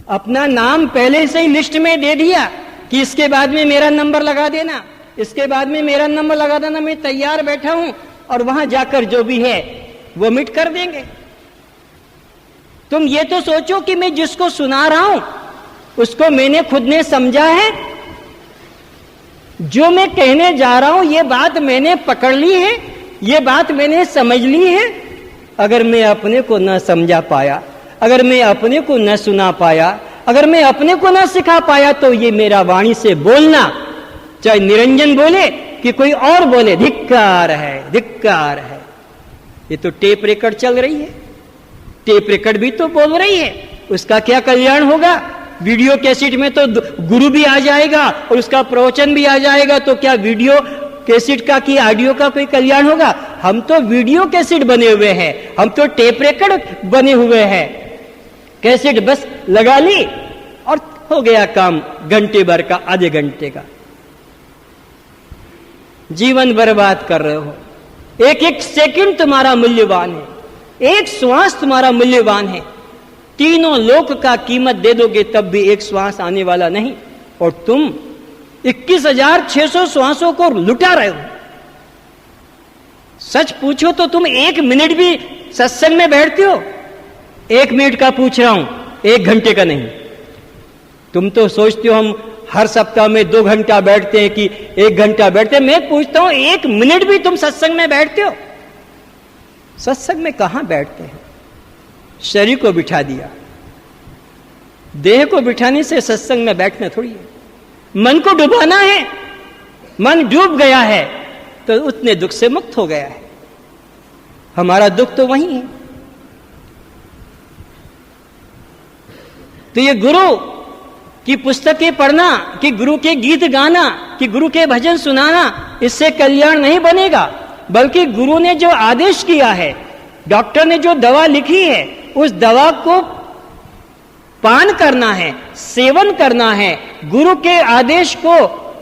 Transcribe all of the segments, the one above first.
अपना नाम पहले से ही लिस्ट में दे दिया कि इसके बाद में मेरा नंबर लगा देना, इसके बाद में मेरा नंबर लगा देना, मैं तैयार बैठा हूं, और वहां जाकर जो भी है वो मिट कर देंगे। तुम ये तो सोचो कि मैं जिसको सुना रहा हूं उसको मैंने खुद ने समझा है, जो मैं कहने जा रहा हूं ये बात मैंने पकड़ ली है, ये बात मैंने समझ ली है। अगर मैं अपने को न समझा पाया, अगर मैं अपने को न सुना पाया, अगर मैं अपने को न सिखा पाया, तो ये मेरा वाणी से बोलना, चाहे निरंजन बोले कि कोई और बोले, धिक्कार है, धिक्कार है। ये तो टेप रिकॉर्ड चल रही है, टेप रिकॉर्ड भी तो बोल रही है, उसका क्या कल्याण होगा? वीडियो कैसेट में तो गुरु भी आ जाएगा और उसका प्रवचन भी आ जाएगा, तो क्या वीडियो कैसेट का कि ऑडियो का कोई कल्याण होगा? हम तो वीडियो कैसेट बने हुए हैं, हम तो टेप रिकॉर्ड बने हुए हैं। कैसेट बस लगा ली और हो गया काम, घंटे भर का, आधे घंटे का। जीवन बर्बाद कर रहे हो। एक एक सेकंड तुम्हारा मूल्यवान है, एक श्वास तुम्हारा मूल्यवान है। तीनों लोक का कीमत दे दोगे तब भी एक श्वास आने वाला नहीं, और तुम 21,600 श्वासों को लुटा रहे हो। सच पूछो तो तुम 1 मिनट भी सत्संग में बैठते हो? 1 मिनट का पूछ रहा हूं, 1 घंटे का नहीं। तुम तो सोचते हो हम हर सप्ताह में 2 घंटा बैठते हैं कि 1 घंटा बैठते हैं। मैं पूछता हूं 1 मिनट भी तुम सत्संग में बैठते हो? सत्संग में कहां बैठते हैं? शरीर को बिठा दिया, देह को बिठाने से सत्संग में बैठना थोड़ी है। मन को डुबाना है, मन डूब गया है तो उतने दुख से मुक्त हो गया है। हमारा दुख तो वही है। तो ये गुरु की पुस्तकें पढ़ना, कि गुरु के गीत गाना, कि गुरु के भजन सुनाना, इससे कल्याण नहीं बनेगा। बल्कि गुरु ने जो आदेश किया है, डॉक्टर ने जो दवा लिखी है, उस दवा को पान करना है, सेवन करना है। गुरु के आदेश को,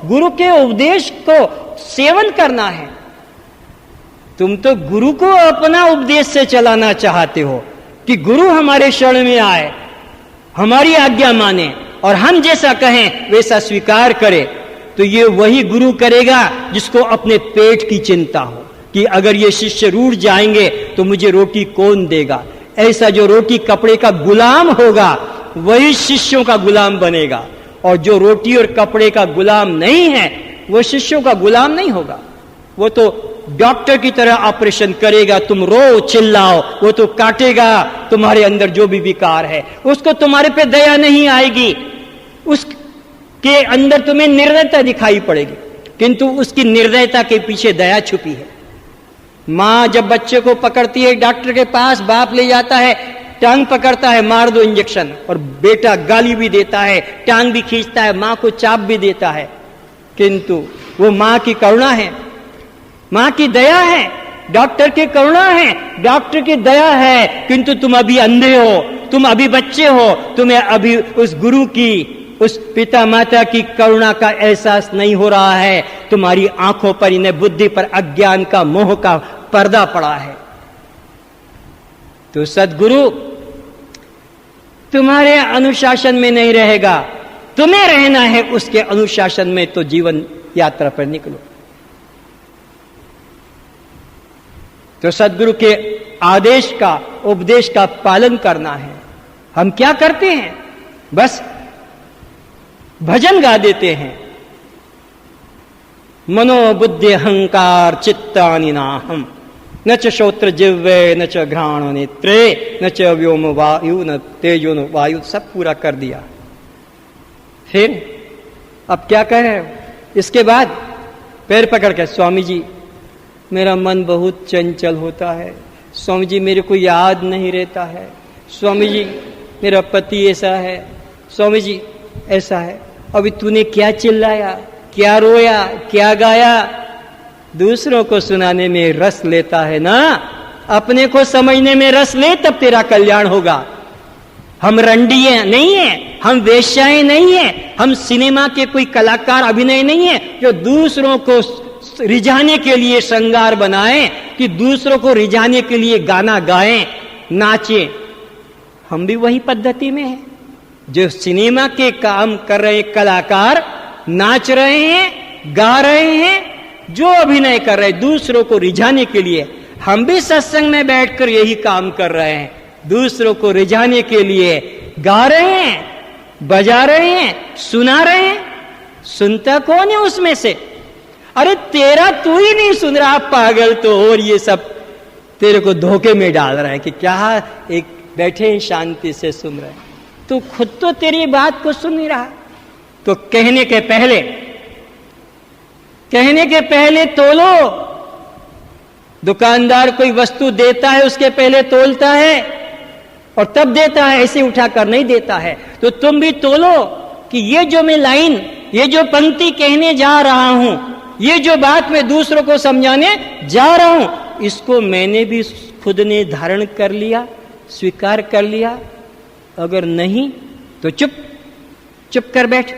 गुरु के उपदेश को सेवन करना है। तुम तो गुरु को अपना उपदेश से चलाना चाहते हो कि गुरु हमारे शरण में आए, हमारी आज्ञा माने और हम जैसा कहें वैसा स्वीकार करे। तो ये वही गुरु करेगा जिसको अपने पेट की चिंता हो कि अगर ये शिष्य रूठ जाएंगे तो मुझे रोटी कौन देगा। ऐसा जो रोटी कपड़े का गुलाम होगा वही शिष्यों का गुलाम बनेगा, और जो रोटी और कपड़े का गुलाम नहीं है वो शिष्यों का गुलाम नहीं होगा। वो तो डॉक्टर की तरह ऑपरेशन करेगा, तुम रो चिल्लाओ, वो तो काटेगा तुम्हारे अंदर जो भी विकार है। उसको तुम्हारे पे दया नहीं आएगी, उसके अंदर तुम्हें निर्दयता दिखाई पड़ेगी, किंतु उसकी निर्दयता के पीछे दया छुपी है। मां जब बच्चे को पकड़ती है डॉक्टर के पास, बाप ले जाता है, टांग पकड़ता है, मार दो इंजेक्शन, और बेटा गाली भी देता है, टांग भी खींचता है, मां को चाप भी देता है, किंतु वो मां की करुणा है, मां की दया है, डॉक्टर की करुणा है, डॉक्टर की दया है। किंतु तुम अभी अंधे हो, तुम अभी बच्चे हो, तुम्हें अभी उस गुरु की, उस पिता माता की करुणा का एहसास नहीं हो रहा है। तुम्हारी आंखों पर, इन्हें बुद्धि पर अज्ञान का, मोह का पर्दा पड़ा है। तो सद्गुरु तुम्हारे अनुशासन में नहीं रहेगा, तुम्हें रहना है उसके अनुशासन में। तो जीवन यात्रा पर निकलो। तो सद्गुरु के आदेश का, उपदेश का पालन करना है। हम क्या करते हैं? बस भजन गा देते हैं, मनोबुद्धि अहंकार चित्तानि नाहम, न च श्रोत्र जिह्वे न च घ्राण नेत्रे न च व्योम वायु न तेजो न वायु। सब पूरा कर दिया। फिर अब क्या कह रहे हो? इसके बाद पैर पकड़ के, स्वामी जी मेरा मन बहुत चंचल होता है, स्वामी जी मेरे को याद नहीं रहता है, स्वामी जी मेरा पति ऐसा है, स्वामी जी ऐसा है। अभी तूने क्या चिल्लाया, क्या रोया, क्या गाया? दूसरों को सुनाने में रस लेता है ना, अपने को समझने में रस ले, तब तेरा कल्याण होगा। हम रंडिये नहीं है, हम वेश्याएं नहीं है, हम सिनेमा के कोई कलाकार अभिनय नहीं है जो दूसरों को रिझाने के लिए श्रृंगार बनाएं, कि दूसरों को रिझाने के लिए गाना गाएं, नाचें। हम भी वही पद्धति में हैं, जो सिनेमा के काम कर रहे कलाकार नाच रहे हैं, गा रहे हैं, जो अभिनय कर रहे हैं दूसरों को रिझाने के लिए, हम भी सत्संग में बैठकर यही काम कर रहे हैं, दूसरों को रिझाने के लिए गा रहे हैं, बजा रहे हैं, सुना रहे हैं। सुनता कौन है उसमें से? अरे तेरा तू ही नहीं सुन रहा पागल, तो और ये सब तेरे को धोखे में डाल रहा है कि क्या एक बैठे हैं शांति से सुन रहे हैं, तू खुद तो तेरी बात को सुन नहीं रहा। तो कहने के पहले तोलो। दुकानदार कोई वस्तु देता है उसके पहले तोलता है और तब देता है, ऐसे उठाकर नहीं देता है। तो तुम भी तोलो कि ये जो मैं लाइन, ये जो पंक्ति कहने जा रहा हूं, ये जो बात मैं दूसरों को समझाने जा रहा हूं, इसको मैंने भी खुद ने धारण कर लिया, स्वीकार कर लिया। अगर नहीं तो चुप कर बैठ।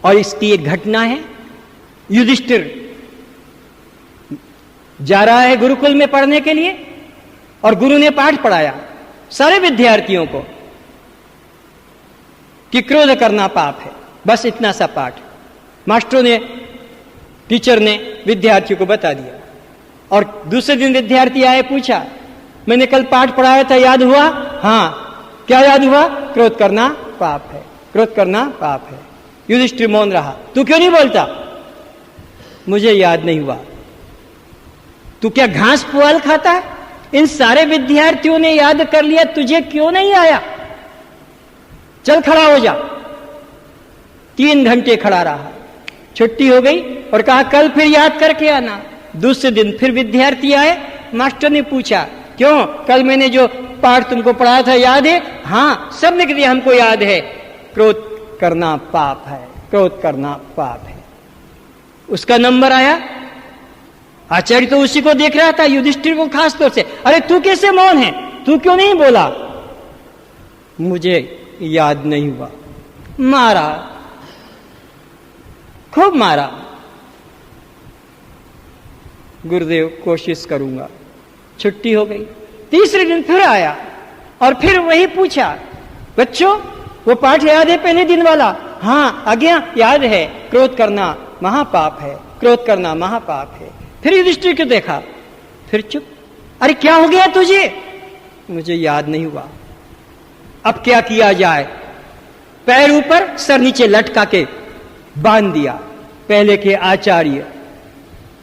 और इसकी एक घटना है, युधिष्ठिर जा रहा है गुरुकुल में पढ़ने के लिए और गुरु ने पाठ पढ़ाया सारे विद्यार्थियों को कि क्रोध करना पाप है। बस इतना सा पाठ मास्टरों ने, टीचर ने विद्यार्थियों को बता दिया। और दूसरे दिन विद्यार्थी आए, पूछा मैंने कल पाठ पढ़ाया था, याद हुआ? हाँ। क्या याद हुआ? क्रोध करना पाप है, क्रोध करना पाप है। युधिष्ठिर मौन रहा। तू क्यों नहीं बोलता? मुझे याद नहीं हुआ। तू क्या घास पुआल खाता है? इन सारे विद्यार्थियों ने याद कर लिया, तुझे क्यों नहीं आया? चल खड़ा हो जा। 3 घंटे खड़ा रहा, छुट्टी हो गई और कहा कल फिर याद करके आना। दूसरे दिन फिर विद्यार्थी आए, मास्टर ने पूछा क्यों, कल मैंने जो पाठ तुमको पढ़ाया था याद है? हाँ, सब लिख दिया, हमको याद है। क्रोध करना पाप है, क्रोध करना पाप है। उसका नंबर आया। आचार्य तो उसी को देख रहा था, युधिष्ठिर को खास तौर से। अरे तू कैसे मौन है, तू क्यों नहीं बोला? मुझे याद नहीं हुआ। मारा, खूब मारा। गुरुदेव कोशिश करूंगा। छुट्टी हो गई। तीसरे दिन फिर आया और फिर वही पूछा, बच्चों वो पाठ याद है पहले दिन वाला? हाँ, आज्ञा याद है, क्रोध करना महापाप है, क्रोध करना महापाप है। फिर युधिष्ठिर को देखा, फिर चुप। अरे क्या हो गया तुझे? मुझे याद नहीं हुआ। अब क्या किया जाए? पैर ऊपर सर नीचे लटका के बांध दिया। पहले के आचार्य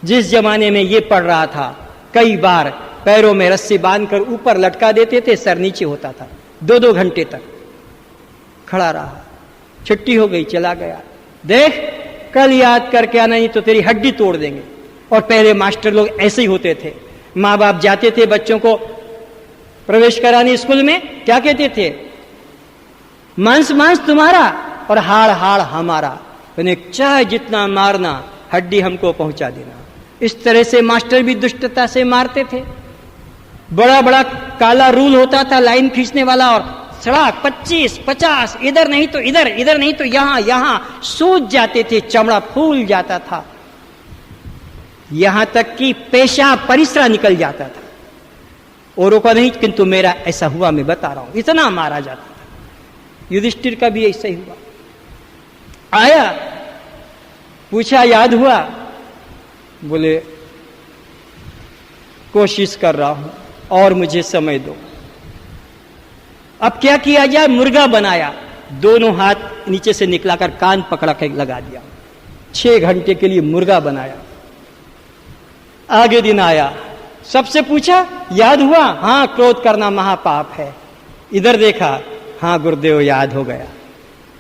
जिस जमाने में ये पढ़ रहा था, कई बार पैरों में रस्सी बांधकर ऊपर लटका देते थे, सर नीचे होता था। 2-2 घंटे तक खड़ा रहा। छुट्टी हो गई, चला गया। देख कल याद करके आना, नहीं तो तेरी हड्डी तोड़ देंगे। और पहले मास्टर लोग ऐसे ही होते थे। माँ बाप जाते थे बच्चों को प्रवेश कराने स्कूल में, क्या कहते थे? मांस मांस तुम्हारा और हाड़ हाड़ हमारा, चाहे जितना मारना, हड्डी हमको पहुंचा देना। इस तरह से मास्टर भी दुष्टता से मारते थे। बड़ा बड़ा काला रूल होता था लाइन खींचने वाला, और सड़क 25-50, इधर नहीं तो इधर, इधर नहीं तो यहां सूज जाते थे, चमड़ा फूल जाता था, यहां तक कि पेशाब परिसरा निकल जाता था। औरों का नहीं, किंतु मेरा ऐसा हुआ, मैं बता रहा हूं, इतना मारा जाता था। युधिष्ठिर का भी ऐसा ही हुआ। आया, पूछा याद हुआ? बोले कोशिश कर रहा हूं और मुझे समय दो। अब क्या किया जाए? मुर्गा बनाया, दोनों हाथ नीचे से निकलाकर कान पकड़ा के लगा दिया। 6 घंटे के लिए मुर्गा बनाया। आगे दिन आया, सबसे पूछा याद हुआ? हाँ, क्रोध करना महापाप है। इधर देखा, हाँ गुरुदेव याद हो गया,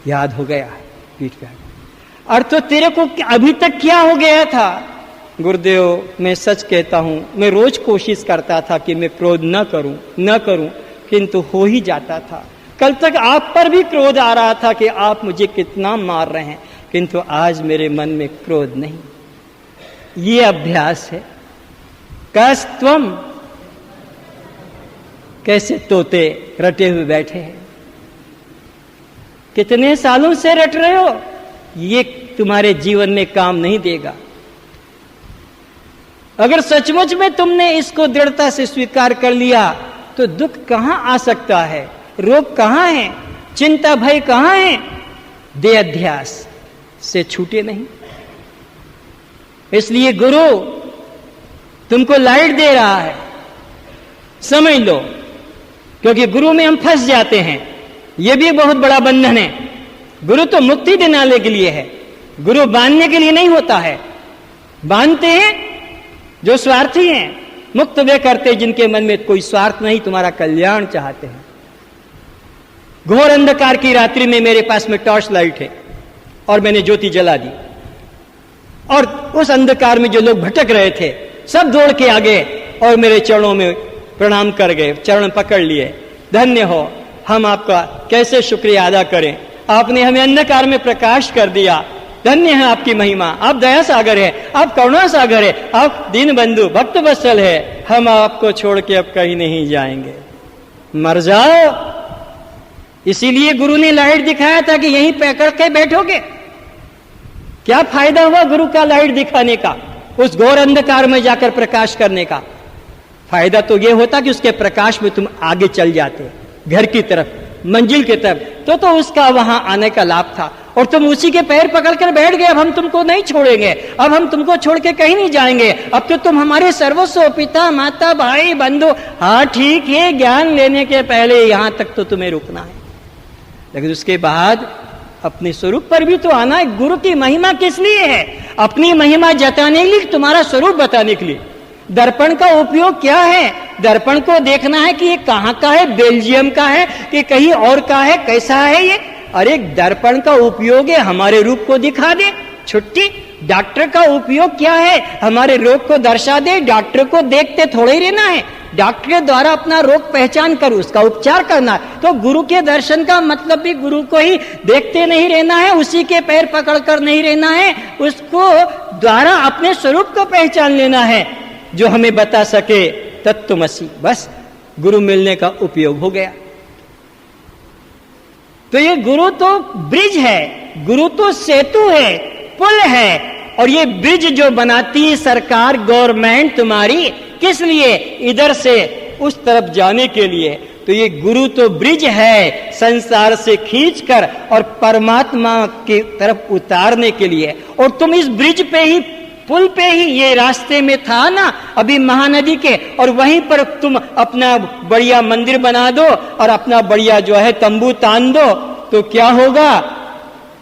याद हो गया। पीठ पे और तो तेरे को अभी तक क्या हो गया था? गुरुदेव मैं सच कहता हूं, मैं रोज कोशिश करता था कि मैं क्रोध न करूं, किंतु हो ही जाता था। कल तक आप पर भी क्रोध आ रहा था कि आप मुझे कितना मार रहे हैं, किंतु आज मेरे मन में क्रोध नहीं। ये अभ्यास है। कस्तम, कैसे तोते रटे हुए बैठे हैं। कितने सालों से रट रहे हो? ये तुम्हारे जीवन में काम नहीं देगा। अगर सचमुच में तुमने इसको दृढ़ता से स्वीकार कर लिया तो दुख कहां आ सकता है, रोग कहां है? चिंता भय कहां है? देह अध्यास से छूटे नहीं। इसलिए गुरु तुमको लाइट दे रहा है, समझ लो, क्योंकि गुरु में हम फंस जाते हैं। यह भी बहुत बड़ा बंधन है। गुरु तो मुक्ति दिलाने के लिए है, गुरु बांधने के लिए नहीं होता है। बांधते हैं जो स्वार्थी हैं, मुक्त वे करते जिनके मन में कोई स्वार्थ नहीं, तुम्हारा कल्याण चाहते हैं। घोर अंधकार की रात्रि में मेरे पास में टॉर्च लाइट है और मैंने ज्योति जला दी, और उस अंधकार में जो लोग भटक रहे थे सब दौड़ के आ गए और मेरे चरणों में प्रणाम कर गए, चरण पकड़ लिए। धन्य हो, हम आपका कैसे शुक्रिया अदा करें, आपने हमें अंधकार में प्रकाश कर दिया। धन्य है आपकी महिमा, आप दया सागर है, आप करुणा सागर है, आप दीन बंधु भक्त वत्सल है। हम आपको छोड़ के अब कहीं नहीं जाएंगे, मर जाओ। इसीलिए गुरु ने लाइट दिखाया था कि यहीं पकड़ के बैठोगे। क्या फायदा हुआ गुरु का लाइट दिखाने का, उस घोर अंधकार में जाकर प्रकाश करने का? फायदा तो यह होता कि उसके प्रकाश में तुम आगे चल जाते घर की तरफ, मंजिल की तरफ, तो उसका वहां आने का लाभ था। और तुम उसी के पैर पकड़कर बैठ गए, अब हम तुमको नहीं छोड़ेंगे, अब हम तुमको छोड़ के कहीं नहीं जाएंगे, अब तो तुम हमारे सर्वस्व, पिता माता भाई बंधु। हाँ ठीक है, ज्ञान लेने के पहले यहां तक तो तुम्हें रुकना है, लेकिन उसके बाद अपने स्वरूप पर भी तो आना है। गुरु की महिमा किस लिए है? अपनी महिमा जताने के लिए, तुम्हारा स्वरूप बताने के लिए। दर्पण का उपयोग क्या है? दर्पण को देखना है कि ये कहां का है, बेल्जियम का है कि कहीं और का है, कैसा है ये? अरे दर्पण का उपयोग है हमारे रूप को दिखा दे, छुट्टी। डॉक्टर का उपयोग क्या है? हमारे रोग को दर्शा दे। डॉक्टर को देखते थोड़े ही रहना है, डॉक्टर के द्वारा अपना रोग पहचान कर उसका उपचार करना है। तो गुरु के दर्शन का मतलब भी गुरु को ही देखते नहीं रहना है, उसी के पैर पकड़कर नहीं रहना है, उसको द्वारा अपने स्वरूप को पहचान लेना है जो हमें बता सके तत्वमसि। बस गुरु मिलने का उपयोग हो गया। तो ये गुरु तो ब्रिज है, गुरु तो सेतु है, पुल है। और ये ब्रिज जो बनाती है सरकार, गवर्नमेंट तुम्हारी, किस लिए? इधर से उस तरफ जाने के लिए। तो ये गुरु तो ब्रिज है संसार से खींचकर और परमात्मा की तरफ उतारने के लिए। और तुम इस ब्रिज पे ही, पुल पे ही, ये रास्ते में था ना अभी महानदी के, और वहीं पर तुम अपना बढ़िया मंदिर बना दो और अपना बढ़िया जो है तंबू तान दो, तो क्या होगा?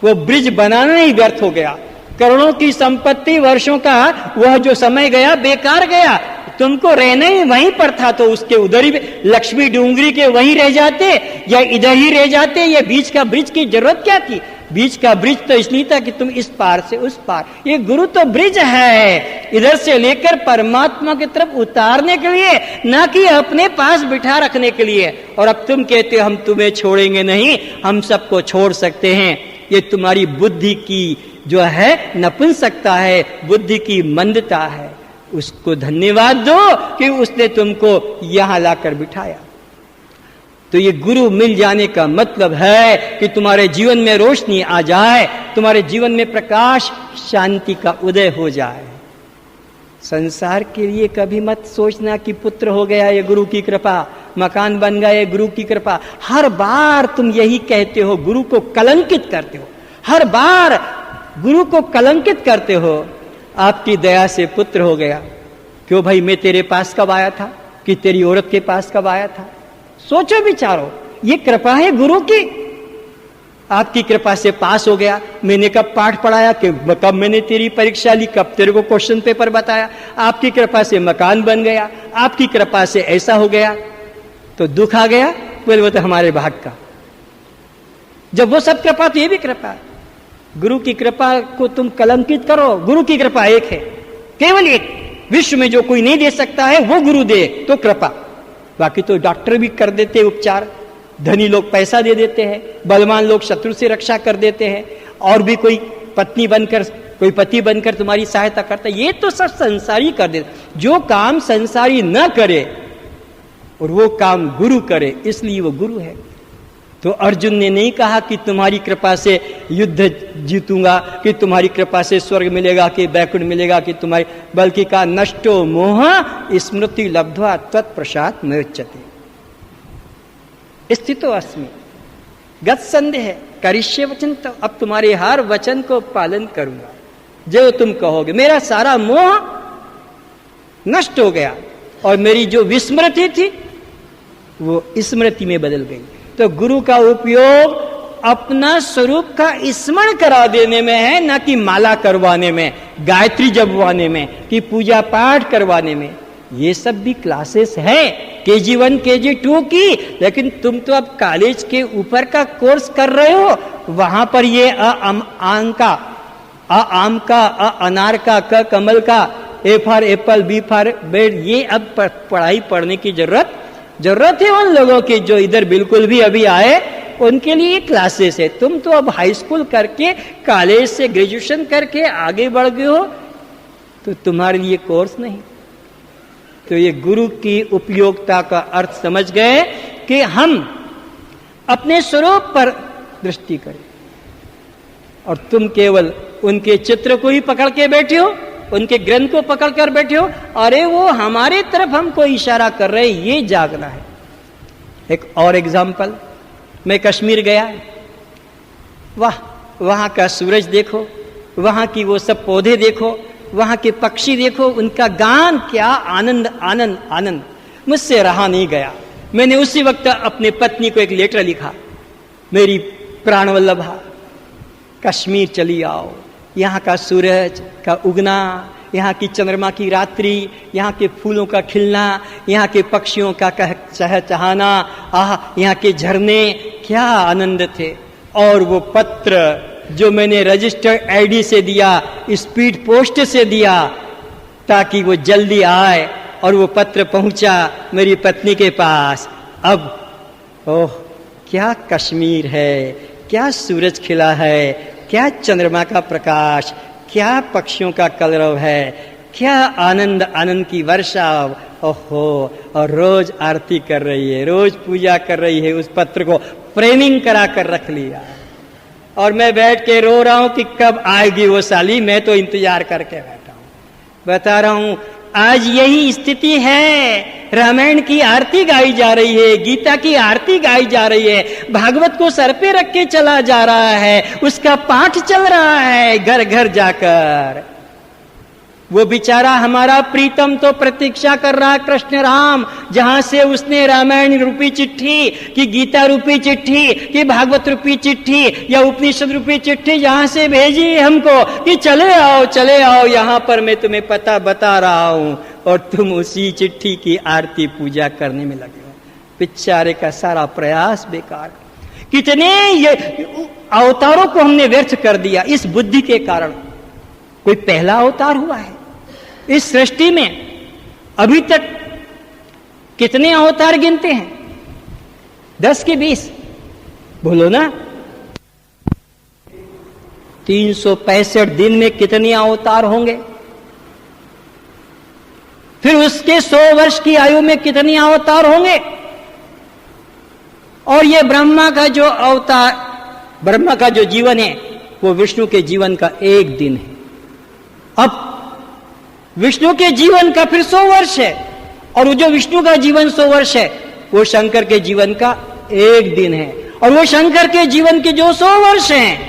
वो ब्रिज बनाना ही व्यर्थ हो गया। करोड़ों की संपत्ति, वर्षों का वह जो समय गया, बेकार गया। तुमको रहना ही वहीं पर था, तो उसके उधर ही लक्ष्मी डूंगरी के वहीं रह जाते या इधर ही रह जाते। ये बीच का ब्रिज की जरूरत क्या थी? बीच का ब्रिज तो इसलिए था कि तुम इस पार से उस पार। ये गुरु तो ब्रिज है, इधर से लेकर परमात्मा की तरफ उतारने के लिए, ना कि अपने पास बिठा रखने के लिए। और अब तुम कहते हो हम तुम्हें छोड़ेंगे नहीं, हम सबको छोड़ सकते हैं। ये तुम्हारी बुद्धि की जो है नपुंसकता है, बुद्धि की मंदता है। उसको धन्यवाद दो कि उसने तुमको यहां लाकर बिठाया। तो ये गुरु मिल जाने का मतलब है कि तुम्हारे जीवन में रोशनी आ जाए, तुम्हारे जीवन में प्रकाश, शांति का उदय हो जाए। संसार के लिए कभी मत सोचना कि पुत्र हो गया ये गुरु की कृपा, मकान बन गया ये गुरु की कृपा। हर बार तुम यही कहते हो, गुरु को कलंकित करते हो, हर बार गुरु को कलंकित करते हो। आपकी दया से पुत्र हो गया। क्यों भाई, मैं तेरे पास कब आया था कि तेरी औरत के पास कब आया था? सोचो विचारो, ये कृपा है गुरु की। आपकी कृपा से पास हो गया। मैंने कब पाठ पढ़ाया, कि कब मैंने तेरी परीक्षा ली, कब तेरे को क्वेश्चन पेपर बताया। आपकी कृपा से मकान बन गया, आपकी कृपा से ऐसा हो गया। तो दुख आ गया, बोले वो तो हमारे भाग का। जब वो सब कृपा, तो ये भी कृपा है। गुरु की कृपा को तुम कलंकित करो। गुरु की कृपा एक है, केवल एक, विश्व में जो कोई नहीं दे सकता है वो गुरु दे तो कृपा। बाकी तो डॉक्टर भी कर देते उपचार, धनी लोग पैसा दे देते हैं, बलवान लोग शत्रु से रक्षा कर देते हैं, और भी कोई पत्नी बनकर, कोई पति बनकर तुम्हारी सहायता करता है। ये तो सब संसारी कर देते। जो काम संसारी न करे और वो काम गुरु करे, इसलिए वो गुरु है। तो अर्जुन ने नहीं कहा कि तुम्हारी कृपा से युद्ध जीतूंगा, कि तुम्हारी कृपा से स्वर्ग मिलेगा, कि बैकुंठ मिलेगा, कि तुम्हारी, बल्कि कहा नष्टो मोह स्मृति लब्ध्वा त्वत्प्रसाद मुच्यते स्थितो अस्मि। गत संदेह करिष्ये वचन, तो अब तुम्हारे हर वचन को पालन करूंगा जो तुम कहोगे। मेरा सारा मोह नष्ट हो गया और मेरी जो विस्मृति थी वो स्मृति में बदल गई। तो गुरु का उपयोग अपना स्वरूप का स्मरण करा देने में है, ना कि माला करवाने में, गायत्री जपवाने में, कि पूजा पाठ करवाने में। ये सब भी क्लासेस है KG1 KG2 की, लेकिन तुम तो अब कॉलेज के ऊपर का कोर्स कर रहे हो। वहां पर ये आम का, आम का, अनार का, क कमल का, A for Apple, B for bed, ये अब पढ़ाई पढ़ने की जरूरत है उन लोगों की जो इधर बिल्कुल भी अभी आए, उनके लिए क्लासेस है। तुम तो अब हाई स्कूल करके, कॉलेज से ग्रेजुएशन करके आगे बढ़ गए हो, तो तुम्हारे लिए कोर्स नहीं। तो ये गुरु की उपयोगिता का अर्थ समझ गए कि हम अपने स्वरूप पर दृष्टि करें, और तुम केवल उनके चित्र को ही पकड़ के बैठे हो, उनके ग्रंथ को पकड़ कर बैठे हो, अरे वो हमारे तरफ हमको इशारा कर रहे, ये जागना है। एक और एग्जाम्पल, मैं कश्मीर गया, वाह, वहां का सूरज देखो, वहां की वो सब पौधे देखो, वहां के पक्षी देखो, उनका गान, क्या आनंद आनंद आनंद, मुझसे रहा नहीं गया। मैंने उसी वक्त अपने पत्नी को एक लेटर लिखा, मेरी प्राणवल्लभा, कश्मीर चली आओ, यहाँ का सूरज का उगना, यहाँ की चंद्रमा की रात्रि, यहाँ के फूलों का खिलना, यहाँ के पक्षियों का चहचहाना, आह, यहाँ के झरने, क्या आनंद थे। और वो पत्र जो मैंने रजिस्टर्ड आईडी से दिया, स्पीड पोस्ट से दिया, ताकि वो जल्दी आए, और वो पत्र पहुंचा मेरी पत्नी के पास। अब ओह, क्या कश्मीर है, क्या सूरज खिला है, क्या चंद्रमा का प्रकाश, क्या पक्षियों का कलरव है, क्या आनंद आनंद की वर्षा, ओहो। और रोज आरती कर रही है, रोज पूजा कर रही है। उस पत्र को फ्रेमिंग करा कर रख लिया, और मैं बैठ के रो रहा हूं कि कब आएगी वो साली। मैं तो इंतजार करके बैठा हूं। बता रहा हूं, आज यही स्थिति है। रामायण की आरती गाई जा रही है, गीता की आरती गाई जा रही है, भागवत को सर पे रख के चला जा रहा है, उसका पाठ चल रहा है घर घर जाकर। वो बेचारा हमारा प्रीतम तो प्रतीक्षा कर रहा है कृष्ण राम, जहां से उसने रामायण रूपी चिट्ठी, कि गीता रूपी चिट्ठी, कि भागवत रूपी चिट्ठी, या उपनिषद रूपी चिट्ठी जहां से भेजी हमको कि चले आओ यहां पर मैं तुम्हें पता बता रहा हूं, और तुम उसी चिट्ठी की आरती पूजा करने में लगे हो। बेचारे का सारा प्रयास बेकार। कितने ये अवतारों को हमने व्यर्थ कर दिया इस बुद्धि के कारण। कोई पहला अवतार हुआ है इस सृष्टि में? अभी तक कितने अवतार गिनते हैं? 10 के 20? बोलो ना। 365 दिन में कितने अवतार होंगे? फिर उसके 100 वर्ष की आयु में कितने अवतार होंगे? और ये ब्रह्मा का जो अवतार, ब्रह्मा का जो जीवन है, वो विष्णु के जीवन का एक दिन है। अब विष्णु के जीवन का फिर 100 वर्ष है, और वो जो विष्णु का जीवन 100 वर्ष है, वो शंकर के जीवन का एक दिन है। और वो शंकर के जीवन के जो 100 वर्ष हैं,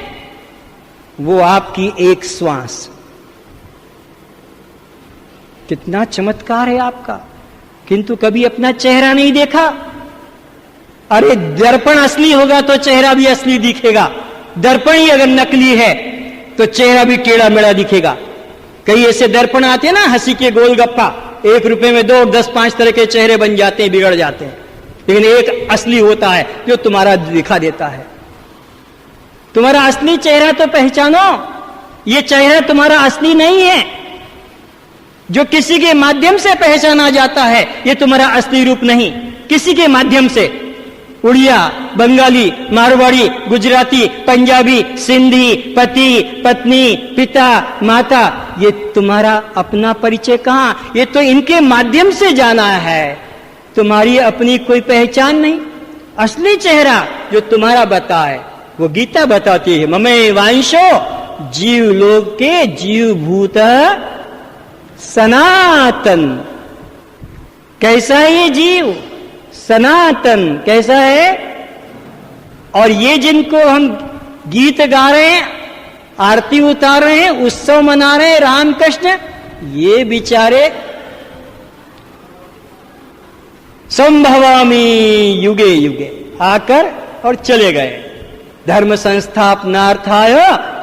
वो आपकी एक श्वास। कितना चमत्कार है आपका। किंतु कभी अपना चेहरा नहीं देखा। अरे दर्पण असली होगा तो चेहरा भी असली दिखेगा, दर्पण ही अगर नकली है तो चेहरा भी टेढ़ा मेढ़ा दिखेगा। कई ऐसे दर्पण आते हैं ना, हंसी के गोलगप्पा, 1 रुपए में 2 10-5 तरह के चेहरे बन जाते हैं, बिगड़ जाते हैं। लेकिन एक असली होता है जो तुम्हारा दिखा देता है। तुम्हारा असली चेहरा तो पहचानो। ये चेहरा तुम्हारा असली नहीं है, जो किसी के माध्यम से पहचाना जाता है। ये तुम्हारा असली रूप नहीं, किसी के माध्यम से। उड़िया, बंगाली, मारवाड़ी, गुजराती, पंजाबी, सिंधी, पति, पत्नी, पिता, माता, ये तुम्हारा अपना परिचय कहां? ये तो इनके माध्यम से जाना है। तुम्हारी अपनी कोई पहचान नहीं। असली चेहरा जो तुम्हारा बताए वो गीता बताती है। ममे वांशो जीव लोक के जीव भूत सनातन। कैसा है ये जीव? सनातन। कैसा है? और ये जिनको हम गीत गा रहे हैं, आरती उतार रहे हैं, उत्सव मना रहे हैं रामकृष्ण, ये बेचारे संभवामी युगे युगे आकर और चले गए। धर्म संस्थापनार्थाय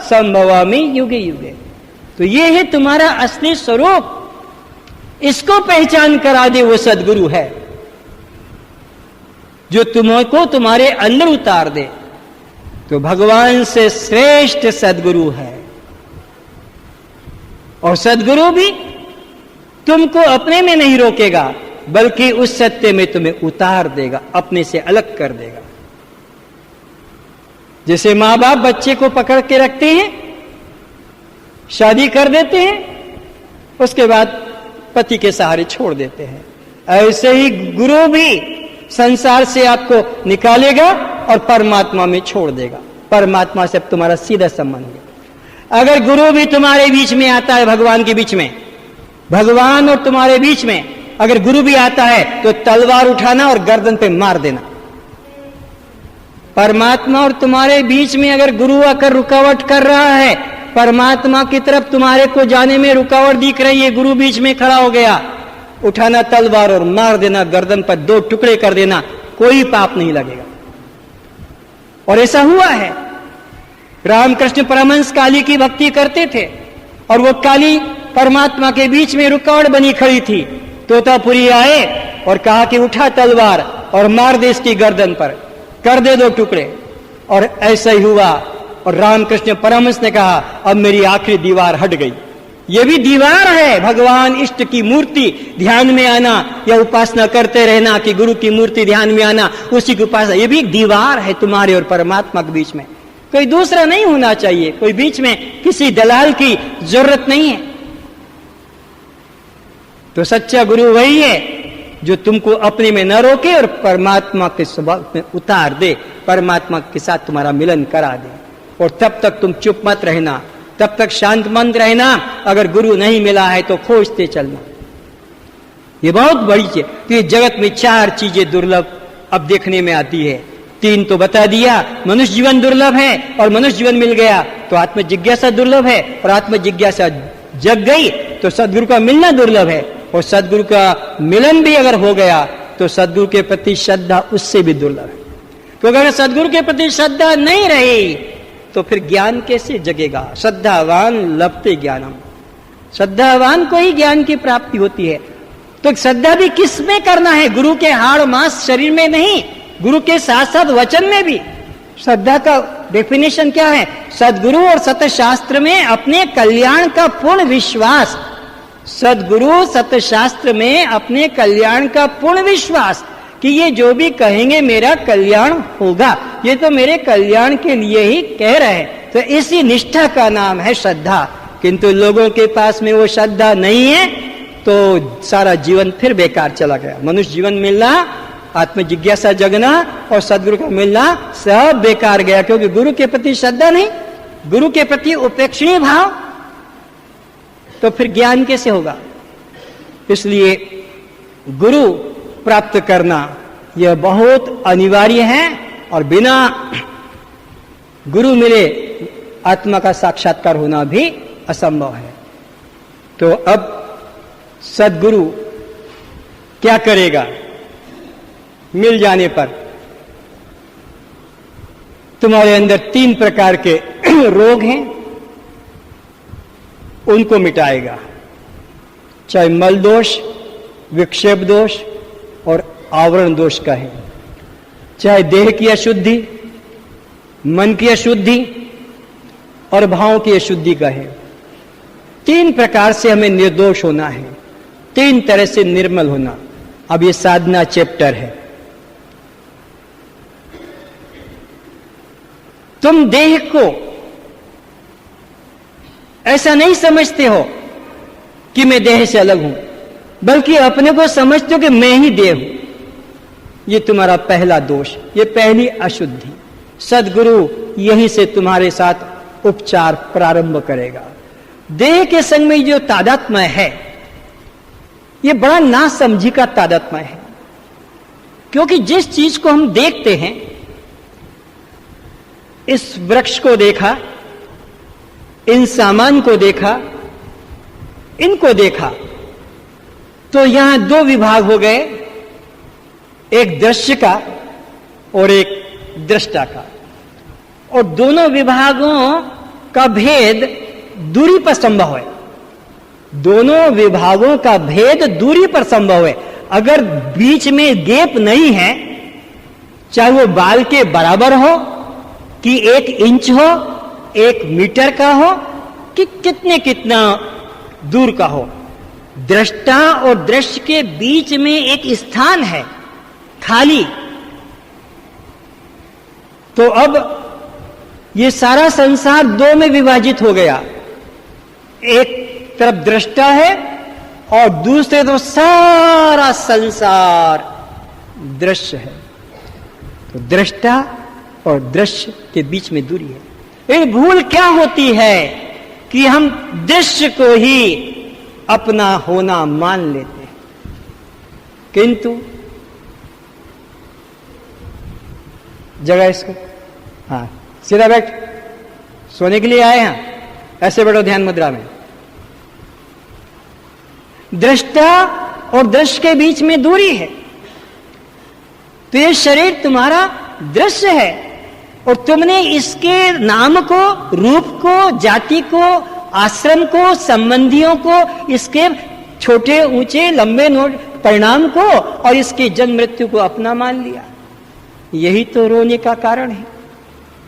संभवामी युगे युगे। तो ये है तुम्हारा असली स्वरूप। इसको पहचान करा दे वो सदगुरु है जो तुमको तुम्हारे अंदर उतार दे। तो भगवान से श्रेष्ठ सदगुरु है। और सदगुरु भी तुमको अपने में नहीं रोकेगा, बल्कि उस सत्य में तुम्हें उतार देगा, अपने से अलग कर देगा। जैसे मां बाप बच्चे को पकड़ के रखते हैं, शादी कर देते हैं, उसके बाद पति के सहारे छोड़ देते हैं, ऐसे ही गुरु भी संसार से आपको निकालेगा और परमात्मा में छोड़ देगा। परमात्मा से अब तुम्हारा सीधा संबंध है। अगर गुरु भी तुम्हारे बीच में आता है, भगवान के बीच में, भगवान और तुम्हारे बीच में अगर गुरु भी आता है तो तलवार उठाना और गर्दन पे मार देना। परमात्मा और तुम्हारे बीच में अगर गुरु आकर रुकावट कर रहा है, परमात्मा की तरफ तुम्हारे को जाने में रुकावट दिख रही है, गुरु बीच में खड़ा हो गया, उठाना तलवार और मार देना, गर्दन पर 2 टुकड़े कर देना, कोई पाप नहीं लगेगा। और ऐसा हुआ है। रामकृष्ण परमहंस काली की भक्ति करते थे और वो काली परमात्मा के बीच में रुकावट बनी खड़ी थी। तोतापुरी आए और कहा कि उठा तलवार और मार दे इसकी गर्दन पर, कर दे 2 टुकड़े। और ऐसा ही हुआ। और रामकृष्ण परमहंस ने कहा अब मेरी आखिरी दीवार हट गई। ये भी दीवार है, भगवान इष्ट की मूर्ति ध्यान में आना या उपासना करते रहना कि गुरु की मूर्ति ध्यान में आना, उसी की उपासना, ये भी एक दीवार है तुम्हारे और परमात्मा के बीच में। कोई दूसरा नहीं होना चाहिए, कोई बीच में किसी दलाल की जरूरत नहीं है। तो सच्चा गुरु वही है जो तुमको अपने में न रोके और परमात्मा के स्वभाव में उतार दे, परमात्मा के साथ तुम्हारा मिलन करा दे। और तब तक तुम चुप मत रहना, तब तक शांतमंद रहना। अगर गुरु नहीं मिला है तो खोजते चलना। ये बहुत बड़ी चीज। तो ये जगत में 4 चीजें दुर्लभ अब देखने में आती है। 3 तो बता दिया, मनुष्य जीवन दुर्लभ है और मनुष्य जीवन मिल गया तो आत्म जिज्ञासा दुर्लभ है, और आत्म जिज्ञासा जग गई तो सदगुरु का मिलना दुर्लभ है, और सदगुरु का मिलन भी अगर हो गया तो सदगुरु के प्रति श्रद्धा उससे भी दुर्लभ है। क्योंकि अगर सदगुरु के प्रति श्रद्धा नहीं रही तो फिर ज्ञान कैसे जगेगा। श्रद्धावान लभते ज्ञानम, श्रद्धावान को ही ज्ञान की प्राप्ति होती है। तो श्रद्धा भी किस में करना है? गुरु के हाड़ मांस शरीर में नहीं, गुरु के साथ साथ वचन में भी। श्रद्धा का डेफिनेशन क्या है? सदगुरु और सतशास्त्र में अपने कल्याण का पूर्ण विश्वास। सदगुरु सतशास्त्र में अपने कल्याण का पूर्ण विश्वास कि ये जो भी कहेंगे मेरा कल्याण होगा, ये तो मेरे कल्याण के लिए ही कह रहे हैं। तो इसी निष्ठा का नाम है श्रद्धा। किंतु लोगों के पास में वो श्रद्धा नहीं है तो सारा जीवन फिर बेकार चला गया। मनुष्य जीवन मिलना, आत्म जिज्ञासा जगना और सदगुरु का मिलना सब बेकार गया, क्योंकि गुरु के प्रति श्रद्धा नहीं, गुरु के प्रति उपेक्षणीय भाव, तो फिर ज्ञान कैसे होगा? इसलिए गुरु प्राप्त करना यह बहुत अनिवार्य है, और बिना गुरु मिले आत्मा का साक्षात्कार होना भी असंभव है। तो अब सदगुरु क्या करेगा? मिल जाने पर तुम्हारे अंदर 3 प्रकार के रोग हैं, उनको मिटाएगा। चाहे मल दोष, विक्षेप दोष और आवरण दोष का है, चाहे देह की अशुद्धि, मन की अशुद्धि और भावों की अशुद्धि का है। 3 प्रकार से हमें निर्दोष होना है, 3 तरह से निर्मल होना। अब ये साधना चैप्टर है। तुम देह को ऐसा नहीं समझते हो कि मैं देह से अलग हूं, बल्कि अपने को समझते हो कि मैं ही देह हूं। ये तुम्हारा पहला दोष, ये पहली अशुद्धि। सदगुरु यहीं से तुम्हारे साथ उपचार प्रारंभ करेगा। देह के संग में जो तादात्म्य है, ये बड़ा नासमझी का तादात्म्य है। क्योंकि जिस चीज को हम देखते हैं इस वृक्ष को देखा, इन सामान को देखा, इनको देखा, तो यहां दो विभाग हो गए, एक दृश्य का और एक दृष्टा का। और दोनों विभागों का भेद दूरी पर संभव है। दोनों विभागों का भेद दूरी पर संभव है। अगर बीच में गैप नहीं है, चाहे वो बाल के बराबर हो कि 1 इंच हो, 1 मीटर का हो कि कितना दूर का हो, दृष्टा और दृश्य के बीच में एक स्थान है खाली। तो अब ये सारा संसार दो में विभाजित हो गया। एक तरफ दृष्टा है और दूसरे तरफ सारा संसार दृश्य है। तो दृष्टा और दृश्य के बीच में दूरी है। ये भूल क्या होती है कि हम दृश्य को ही अपना होना मान लेते हैं, किंतु जगह इसको, हाँ सीधा बैठ, सोने के लिए आए हैं, ऐसे बैठो ध्यान मुद्रा में। दृष्टा और दृश्य के बीच में दूरी है। तो ये शरीर तुम्हारा दृश्य है और तुमने इसके नाम को, रूप को, जाति को, आश्रम को, संबंधियों को, इसके छोटे ऊंचे लंबे परिणाम को और इसकी जन्म मृत्यु को अपना मान लिया। यही तो रोने का कारण है।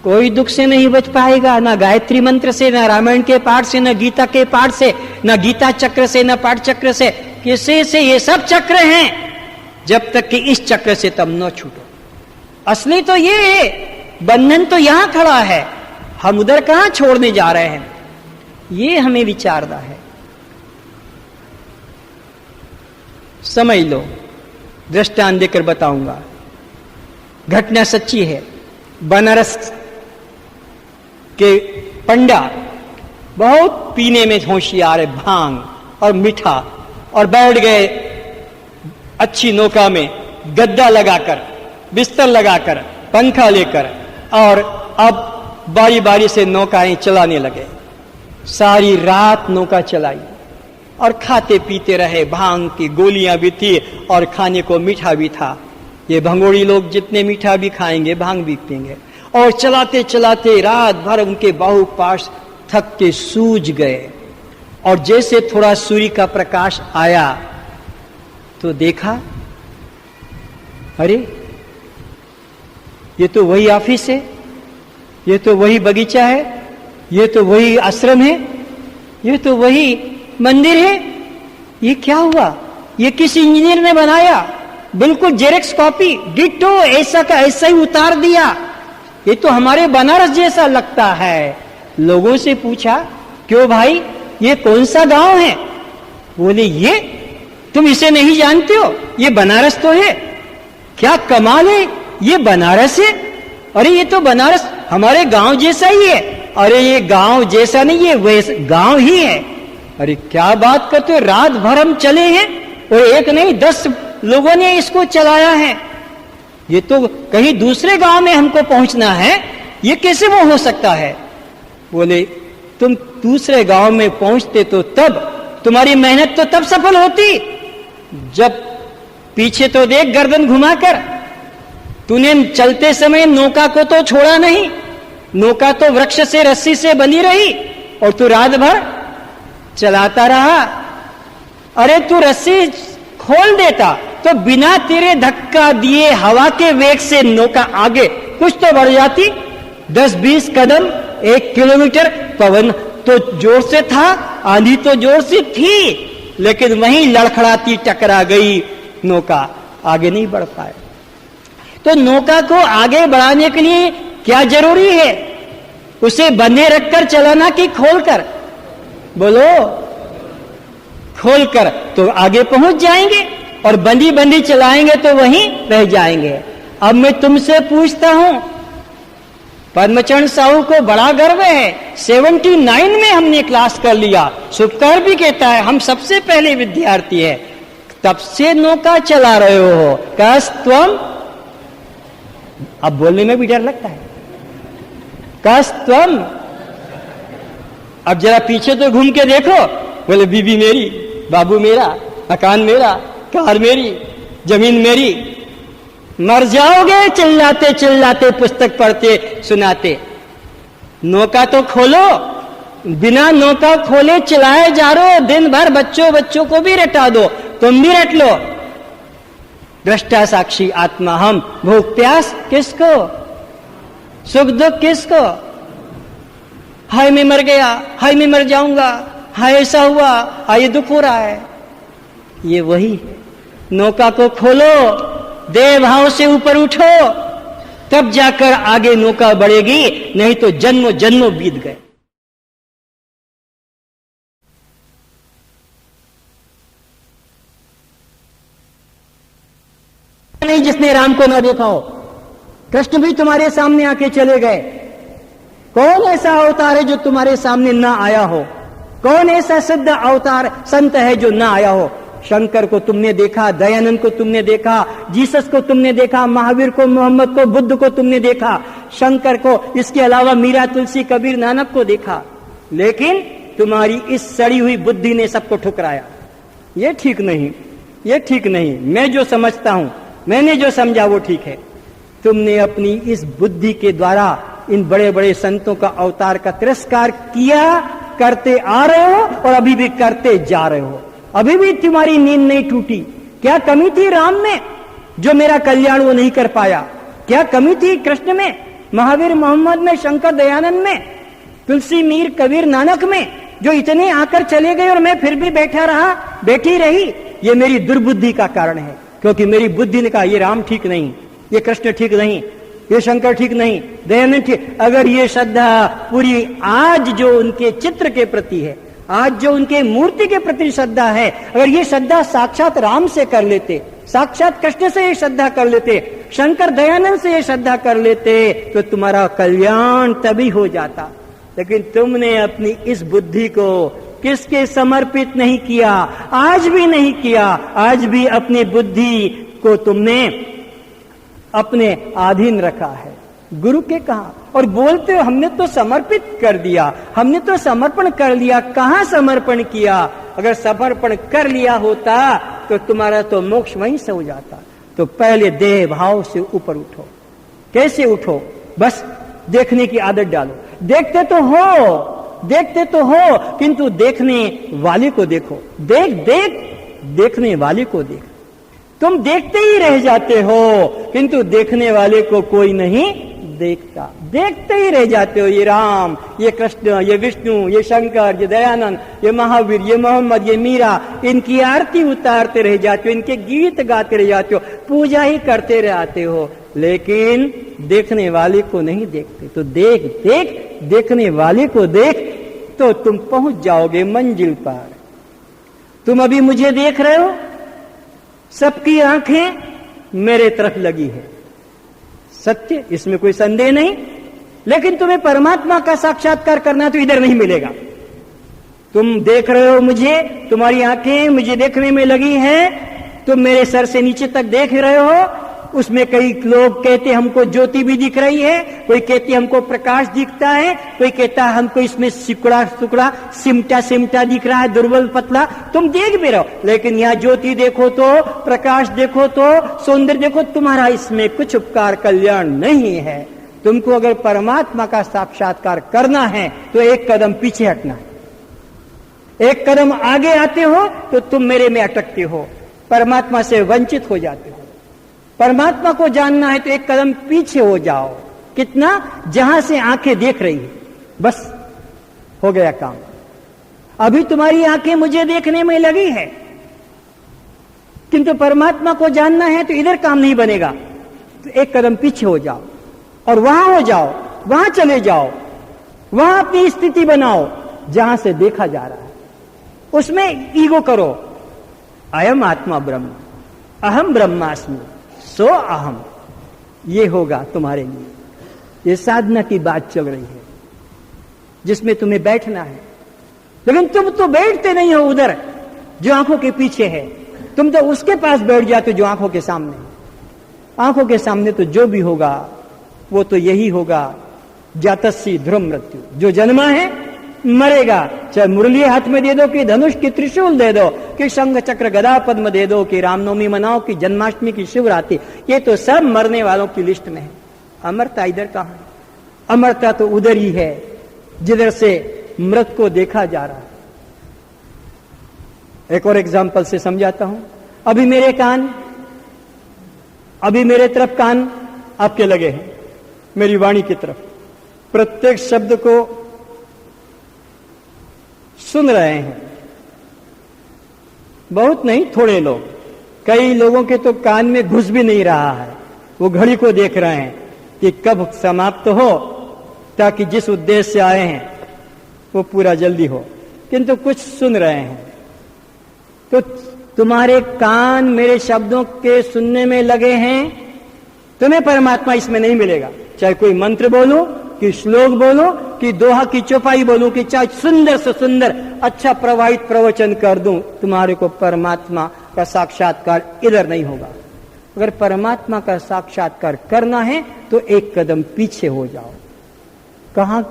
कोई दुख से नहीं बच पाएगा, ना गायत्री मंत्र से, ना रामायण के पाठ से, ना गीता के पाठ से, ना गीता चक्र से, ना पाठ चक्र से, किसी से। ये सब चक्र हैं, जब तक कि इस चक्र से तब न छूटो। असली तो ये है, बंधन तो यहां खड़ा है, हम उधर कहां छोड़ने जा रहे हैं, ये हमें विचारना है। समझ लो, दृष्टांत देकर बताऊंगा। घटना सच्ची है। बनारस के पंडा बहुत पीने में होशियार है, भांग और मीठा, और बैठ गए अच्छी नौका में, गद्दा लगाकर, बिस्तर लगाकर, पंखा लेकर, और अब बारी बारी से नौकाएं चलाने लगे। सारी रात नौका चलाई और खाते पीते रहे। भांग की गोलियां भी थी और खाने को मीठा भी था। ये भंगोड़ी लोग जितने मीठा भी खाएंगे, भांग भी पिएंगे। और चलाते चलाते रात भर उनके बाहुपाश थक के सूज गए। और जैसे थोड़ा सूर्य का प्रकाश आया तो देखा, अरे ये तो वही ऑफिस है, ये तो वही बगीचा है, ये तो वही आश्रम है, ये तो वही मंदिर है। ये क्या हुआ? ये किसी इंजीनियर ने बनाया, बिल्कुल जेरेक्स कॉपी, डिट्टो ऐसा का ऐसा ही उतार दिया। ये तो हमारे बनारस जैसा लगता है। लोगों से पूछा, क्यों भाई ये कौन सा गांव है? बोले, ये तुम इसे नहीं जानते हो? ये बनारस तो है। क्या कमाल है, ये बनारस है। अरे ये तो बनारस हमारे गांव जैसा ही है। अरे ये गांव जैसा नहीं है, वैसा गांव ही है। अरे क्या बात करते हो, रात भर हम चले हैं और एक नहीं 10 लोगों ने इसको चलाया है। ये तो कहीं दूसरे गांव में हमको पहुंचना है, ये कैसे वो हो सकता है? बोले, तुम दूसरे गांव में पहुंचते तो तब तुम्हारी मेहनत तो तब सफल होती जब पीछे तो देख गर्दन घुमाकर तूने चलते समय नौका को तो छोड़ा नहीं। नौका तो वृक्ष से रस्सी से बनी रही और तू रात भर चलाता रहा। अरे तू रस्सी खोल देता तो बिना तेरे धक्का दिए हवा के वेग से नौका आगे कुछ तो बढ़ जाती। 10-20 कदम, 1 किलोमीटर। पवन तो जोर से था, आंधी तो जोर से थी, लेकिन वहीं लड़खड़ाती टकरा गई नौका, आगे नहीं बढ़ पाए। तो नौका को आगे बढ़ाने के लिए क्या जरूरी है? उसे बंधे रखकर चलाना कि खोलकर? बोलो, खोलकर तो आगे पहुंच जाएंगे, और बंदी बंदी चलाएंगे तो वहीं रह जाएंगे। अब मैं तुमसे पूछता हूं, पद्मचरण साहू को बड़ा गर्व है, 79 में हमने क्लास कर लिया। सुपकार भी कहता है हम सबसे पहले विद्यार्थी है, तब से नौका चला रहे हो। कस तुम, अब बोलने में भी डर लगता है। कस्तम। अब जरा पीछे तो घूम के देखो, बोले बीबी मेरी, बाबू मेरा, मकान मेरा, कार मेरी, जमीन मेरी। मर जाओगे चिल्लाते चिल्लाते, पुस्तक पढ़ते सुनाते। नौका तो खोलो, बिना नौका खोले चलाए जा रहे हो। दिन भर बच्चों को भी रटा दो, तुम भी रट लो। दृष्टा साक्षी आत्मा हम, भूख प्यास किसको, सुख दुख किसको। हाय मैं मर गया, हाय मैं मर जाऊंगा, हाय ऐसा हुआ, हाय ये दुख हो रहा है। ये वही है। नौका को खोलो, देह भाव से ऊपर उठो, तब जाकर आगे नौका बढ़ेगी, नहीं तो जन्मों जन्मों बीत गए। नहीं जिसने राम को ना देखा हो। कृष्ण भी तुम्हारे सामने आके चले गए। कौन ऐसा अवतार है जो तुम्हारे सामने ना आया हो? कौन ऐसा सिद्ध अवतार संत है जो ना आया हो? शंकर को तुमने देखा, दयानंद को तुमने देखा, जीसस को तुमने देखा, महावीर को, मोहम्मद को, बुद्ध को तुमने देखा, शंकर को, इसके अलावा मीरा, तुलसी, कबीर, नानक को देखा। लेकिन तुम्हारी इस सड़ी हुई बुद्धि ने सबको ठुकराया। ये ठीक नहीं, ये ठीक नहीं। मैं जो समझता हूं, मैंने जो समझा वो ठीक है। तुमने अपनी इस बुद्धि के द्वारा इन बड़े बड़े संतों का अवतार का तिरस्कार किया, करते आ रहे हो और अभी भी करते जा रहे हो। अभी भी तुम्हारी नींद नहीं टूटी। क्या कमी थी राम में जो मेरा कल्याण वो नहीं कर पाया? क्या कमी थी कृष्ण में, महावीर, मोहम्मद में, शंकर, दयानंद में, तुलसी, मीर, कबीर, नानक में, जो इतने आकर चले गए और मैं फिर भी बैठा रहा, बैठी रही? ये मेरी दुर्बुद्धि का कारण है, क्योंकि मेरी बुद्धि ने कहा ये राम ठीक नहीं, ये कृष्ण ठीक नहीं, ये शंकर ठीक नहीं, दयानंद ठीक। अगर ये श्रद्धा पूरी आज जो उनके चित्र के प्रति है, आज जो उनके मूर्ति के प्रति श्रद्धा है, अगर ये श्रद्धा साक्षात राम से कर लेते, साक्षात कृष्ण से ये श्रद्धा कर लेते, शंकर दयानंद से ये श्रद्धा कर लेते, तो तुम्हारा कल्याण तभी हो जाता। लेकिन तुमने अपनी इस बुद्धि को किसके समर्पित नहीं किया? आज भी नहीं किया। आज भी अपनी बुद्धि को तुमने अपने अधीन रखा है। गुरु के कहा और बोलते हो हमने तो समर्पित कर दिया, हमने तो समर्पण कर लिया। कहां समर्पण किया? अगर समर्पण कर लिया होता तो तुम्हारा तो मोक्ष वहीं से हो जाता। तो पहले देह भाव से ऊपर उठो। कैसे उठो? बस देखने की आदत डालो। देखते तो हो, देखते तो हो, किंतु देखने वाले को देखो। देखने वाले को देख। तुम देखते ही रह जाते हो, किंतु देखने वाले को कोई नहीं देखता। देखते ही रह जाते हो। ये राम, ये कृष्ण, ये विष्णु, ये शंकर, ये दयानंद, ये महावीर, ये मोहम्मद, ये मीरा, इनकी आरती उतारते रह जाते हो, इनके गीत गाते रह जाते हो, पूजा ही करते रहते हो, लेकिन देखने वाले को नहीं देखते। तो देखने वाले को देख, तो तुम पहुंच जाओगे मंजिल पर। तुम अभी मुझे देख रहे हो, सबकी आंखें मेरे तरफ लगी है, सत्य, इसमें कोई संदेह नहीं। लेकिन तुम्हें परमात्मा का साक्षात्कार करना तो इधर नहीं मिलेगा। तुम देख रहे हो मुझे, तुम्हारी आंखें मुझे देखने में लगी हैं, तुम मेरे सर से नीचे तक देख रहे हो। उसमें कई लोग कहते हमको ज्योति भी दिख रही है, कोई कहते हमको प्रकाश दिखता है, कोई कहता है हमको इसमें सिकुड़ा सिमटा दिख रहा है, दुर्बल पतला। तुम देख भी रहो, लेकिन यहाँ ज्योति देखो तो, प्रकाश देखो तो, सौंदर्य देखो, तुम्हारा इसमें कुछ उपकार कल्याण नहीं है। तुमको अगर परमात्मा का साक्षात्कार करना है तो एक कदम पीछे हटना है। एक कदम आगे आते हो तो तुम मेरे में अटकते हो, परमात्मा से वंचित हो जाते हो। परमात्मा को जानना है तो एक कदम पीछे हो जाओ। कितना? जहां से आंखें देख रही है, बस हो गया काम। अभी तुम्हारी आंखें मुझे देखने में लगी है, किंतु परमात्मा को जानना है तो इधर काम नहीं बनेगा। तो एक कदम पीछे हो जाओ और वहां हो जाओ, वहां चले जाओ, वहां अपनी स्थिति बनाओ जहां से देखा जा रहा है। उसमें ईगो करो, अयम आत्मा ब्रह्म, अहम ब्रह्मास्मि, सो अहम। ये होगा तुम्हारे लिए। ये साधना की बात चल रही है जिसमें तुम्हें बैठना है, लेकिन तुम तो बैठते नहीं हो उधर जो आंखों के पीछे है। तुम तो उसके पास बैठ जाते जो आंखों के सामने। आंखों के सामने तो जो भी होगा वो तो यही होगा जातस्य ध्रुव मृत्यु, जो जन्मा है मरेगा। चाहे मुरली हाथ में दे दो, कि धनुष की त्रिशूल दे दो, कि शंख चक्र गदा पद्म दे दो, कि रामनवमी मनाओ, कि जन्माष्टमी की शिवरात्रि, ये तो सब मरने वालों की लिस्ट में है। अमरता इधर कहां है? अमरता तो उधर ही है जिधर से मृत को देखा जा रहा है। एक और एग्जाम्पल से समझाता हूं। अभी मेरे तरफ कान आपके लगे हैं, मेरी वाणी की तरफ, प्रत्येक शब्द को सुन रहे हैं। बहुत नहीं, थोड़े लोग, कई लोगों के तो कान में घुस भी नहीं रहा है, वो घड़ी को देख रहे हैं कि कब समाप्त हो, ताकि जिस उद्देश्य से आए हैं वो पूरा जल्दी हो, किंतु कुछ सुन रहे हैं। तो तुम्हारे कान मेरे शब्दों के सुनने में लगे हैं, तुम्हें परमात्मा इसमें नहीं मिलेगा। चाहे कोई मंत्र बोलो, कि श्लोक बोलो, कि दोहा की चौपाई बोलो, कि चाहे सुंदर से सुंदर अच्छा प्रवाहित प्रवचन कर दूं, तुम्हारे को परमात्मा का साक्षात्कार इधर नहीं होगा। अगर परमात्मा का साक्षात्कार करना है तो एक कदम पीछे हो जाओ। कहां?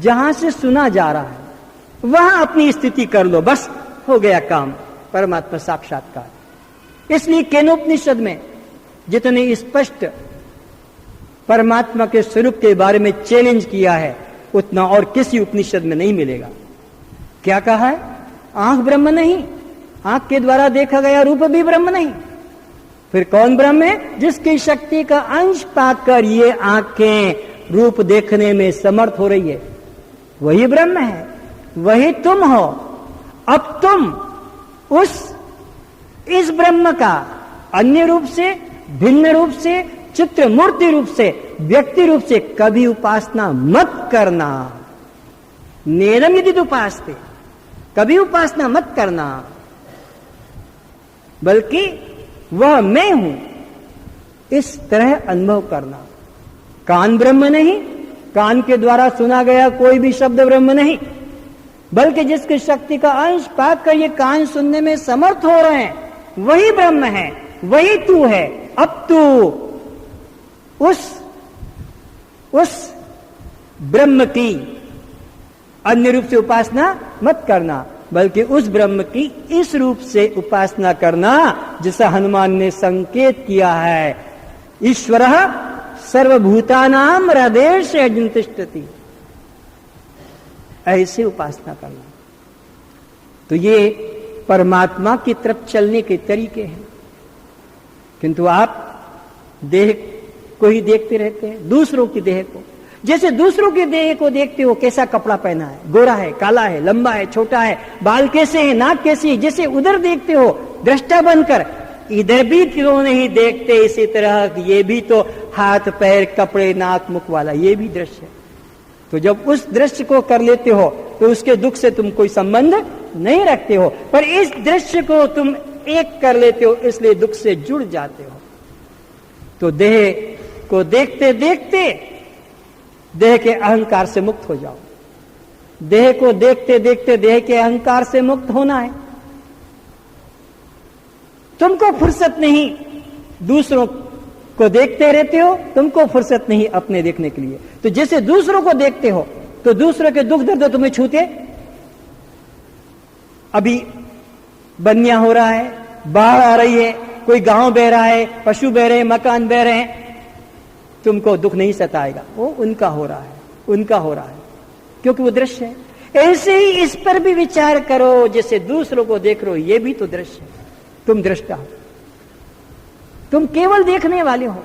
जहां से सुना जा रहा है वहां अपनी स्थिति कर लो, बस हो गया काम, परमात्मा साक्षात्कार। इसलिए केनोपनिषद में जितने स्पष्ट परमात्मा के स्वरूप के बारे में चैलेंज किया है, उतना और किसी उपनिषद में नहीं मिलेगा। क्या कहा है? आंख ब्रह्म नहीं, आंख के द्वारा देखा गया रूप भी ब्रह्म नहीं। फिर कौन ब्रह्म है? जिसकी शक्ति का अंश पाकर ये आंखें रूप देखने में समर्थ हो रही है, वही ब्रह्म है, वही तुम हो। अब तुम इस ब्रह्म का अन्य रूप से, भिन्न रूप से, चित्र मूर्ति रूप से, व्यक्ति रूप से कभी उपासना मत करना। नेरम यदि उपासते, कभी उपासना मत करना, बल्कि वह मैं हूं इस तरह अनुभव करना। कान ब्रह्म नहीं, कान के द्वारा सुना गया कोई भी शब्द ब्रह्म नहीं, बल्कि जिसकी शक्ति का अंश पाकर ये कान सुनने में समर्थ हो रहे हैं, वही ब्रह्म है, वही तू है। अब तू उस ब्रह्म की अन्य रूप से उपासना मत करना, बल्कि उस ब्रह्म की इस रूप से उपासना करना जिसे हनुमान ने संकेत किया है, ईश्वरः सर्वभूतानां हृदय से तिष्ठति। ऐसे उपासना करना। तो ये परमात्मा की तरफ चलने के तरीके हैं। किंतु आप देह को ही देखते रहते हैं, दूसरों की देह को। जैसे दूसरों की देह को देखते हो, कैसा कपड़ा पहना है, गोरा है, काला है, लंबा है, छोटा है, बाल कैसे है, नाक कैसी है, जैसे उधर देखते हो दृष्टा बनकर, इधर भी क्यों नहीं देखते इसी तरह? ये भी तो हाथ पैर कपड़े नाक मुख वाला, ये भी दृश्य है। तो जब उस दृश्य को कर लेते हो तो उसके दुख से तुम कोई संबंध नहीं रखते हो, पर इस दृश्य को तुम एक कर लेते हो, इसलिए दुख से जुड़ जाते हो। तो देह को देखते देखते देह के अहंकार से मुक्त हो जाओ। देह को देखते देखते देह के अहंकार से मुक्त होना है। तुमको फुर्सत नहीं, दूसरों को देखते रहते हो, तुमको फुर्सत नहीं अपने देखने के लिए। तो जैसे दूसरों को देखते हो तो दूसरों के दुख दर्द तुम्हें छूते। अभी बन्या हो रहा है, बाढ़ आ रही है, कोई गांव बह रहा है, पशु बह रहे हैं, मकान बह रहे हैं, तुमको दुख नहीं सताएगा, वो उनका हो रहा है, उनका हो रहा है, क्योंकि वो दृश्य है। ऐसे ही इस पर भी विचार करो, जैसे दूसरों को देख रहे हो, ये भी तो दृश्य है, तुम दृष्टा हो, तुम केवल देखने वाले हो।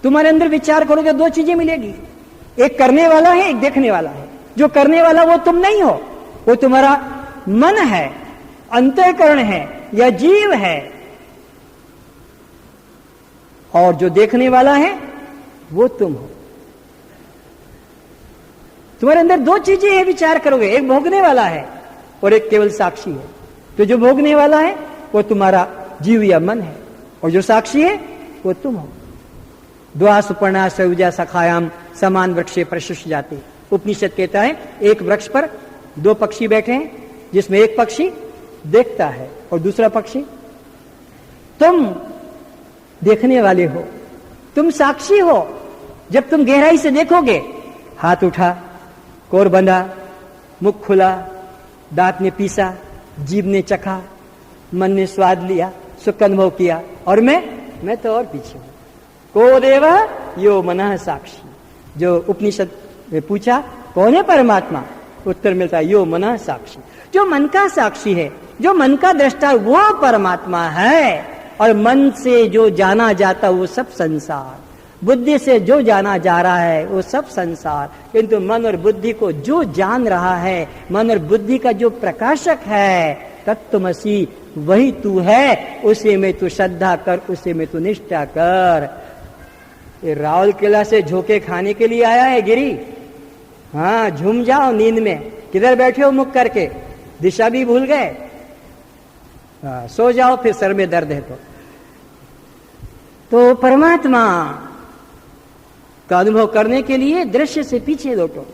तुम्हारे अंदर विचार करोगे दो चीजें मिलेगी, एक करने वाला है, एक देखने वाला है। जो करने वाला वो तुम नहीं हो, वो तुम्हारा मन है, अंतःकरण है या जीव है, और जो देखने वाला है वो तुम हो। तुम्हारे अंदर दो चीजें हैं, विचार करोगे, एक भोगने वाला है और एक केवल साक्षी है। तो जो भोगने वाला है वो तुम्हारा जीव या मन है, और जो साक्षी है वो तुम हो। द्वा सुपर्णा सयुजा सखायाम समान वृक्षे प्रशुष जाते। उपनिषद कहता है एक वृक्ष पर दो पक्षी बैठे हैं, जिसमें एक पक्षी देखता है और दूसरा पक्षी, तुम देखने वाले हो, तुम साक्षी हो। जब तुम गहराई से देखोगे, हाथ उठा, कोर बंधा, मुख खुला, दांत ने पीसा, जीभ ने चखा, मन ने स्वाद लिया, सुख अनुभव किया, और मैं तो और पीछे हूं। को देवा यो मनः साक्षी। जो उपनिषद में पूछा कौन है परमात्मा, उत्तर मिलता है यो मनः साक्षी। जो मन का साक्षी है, जो मन का दृष्टा, वो परमात्मा है। और मन से जो जाना जाता वो सब संसार, बुद्धि से जो जाना जा रहा है वो सब संसार। किंतु मन और बुद्धि को जो जान रहा है, मन और बुद्धि का जो प्रकाशक है, तत्त्वमसि, वही तू है। उसे में तू श्रद्धा कर, उसे में तू निष्ठा कर। ये रावल किला से झोंके खाने के लिए आया है गिरी? हाँ, झूम जाओ नींद में। किधर बैठे हो मुख करके? दिशा भी भूल गए? सो जाओ, फिर सर में दर्द है तो परमात्मा का अनुभव करने के लिए दृश्य से पीछे लौटो।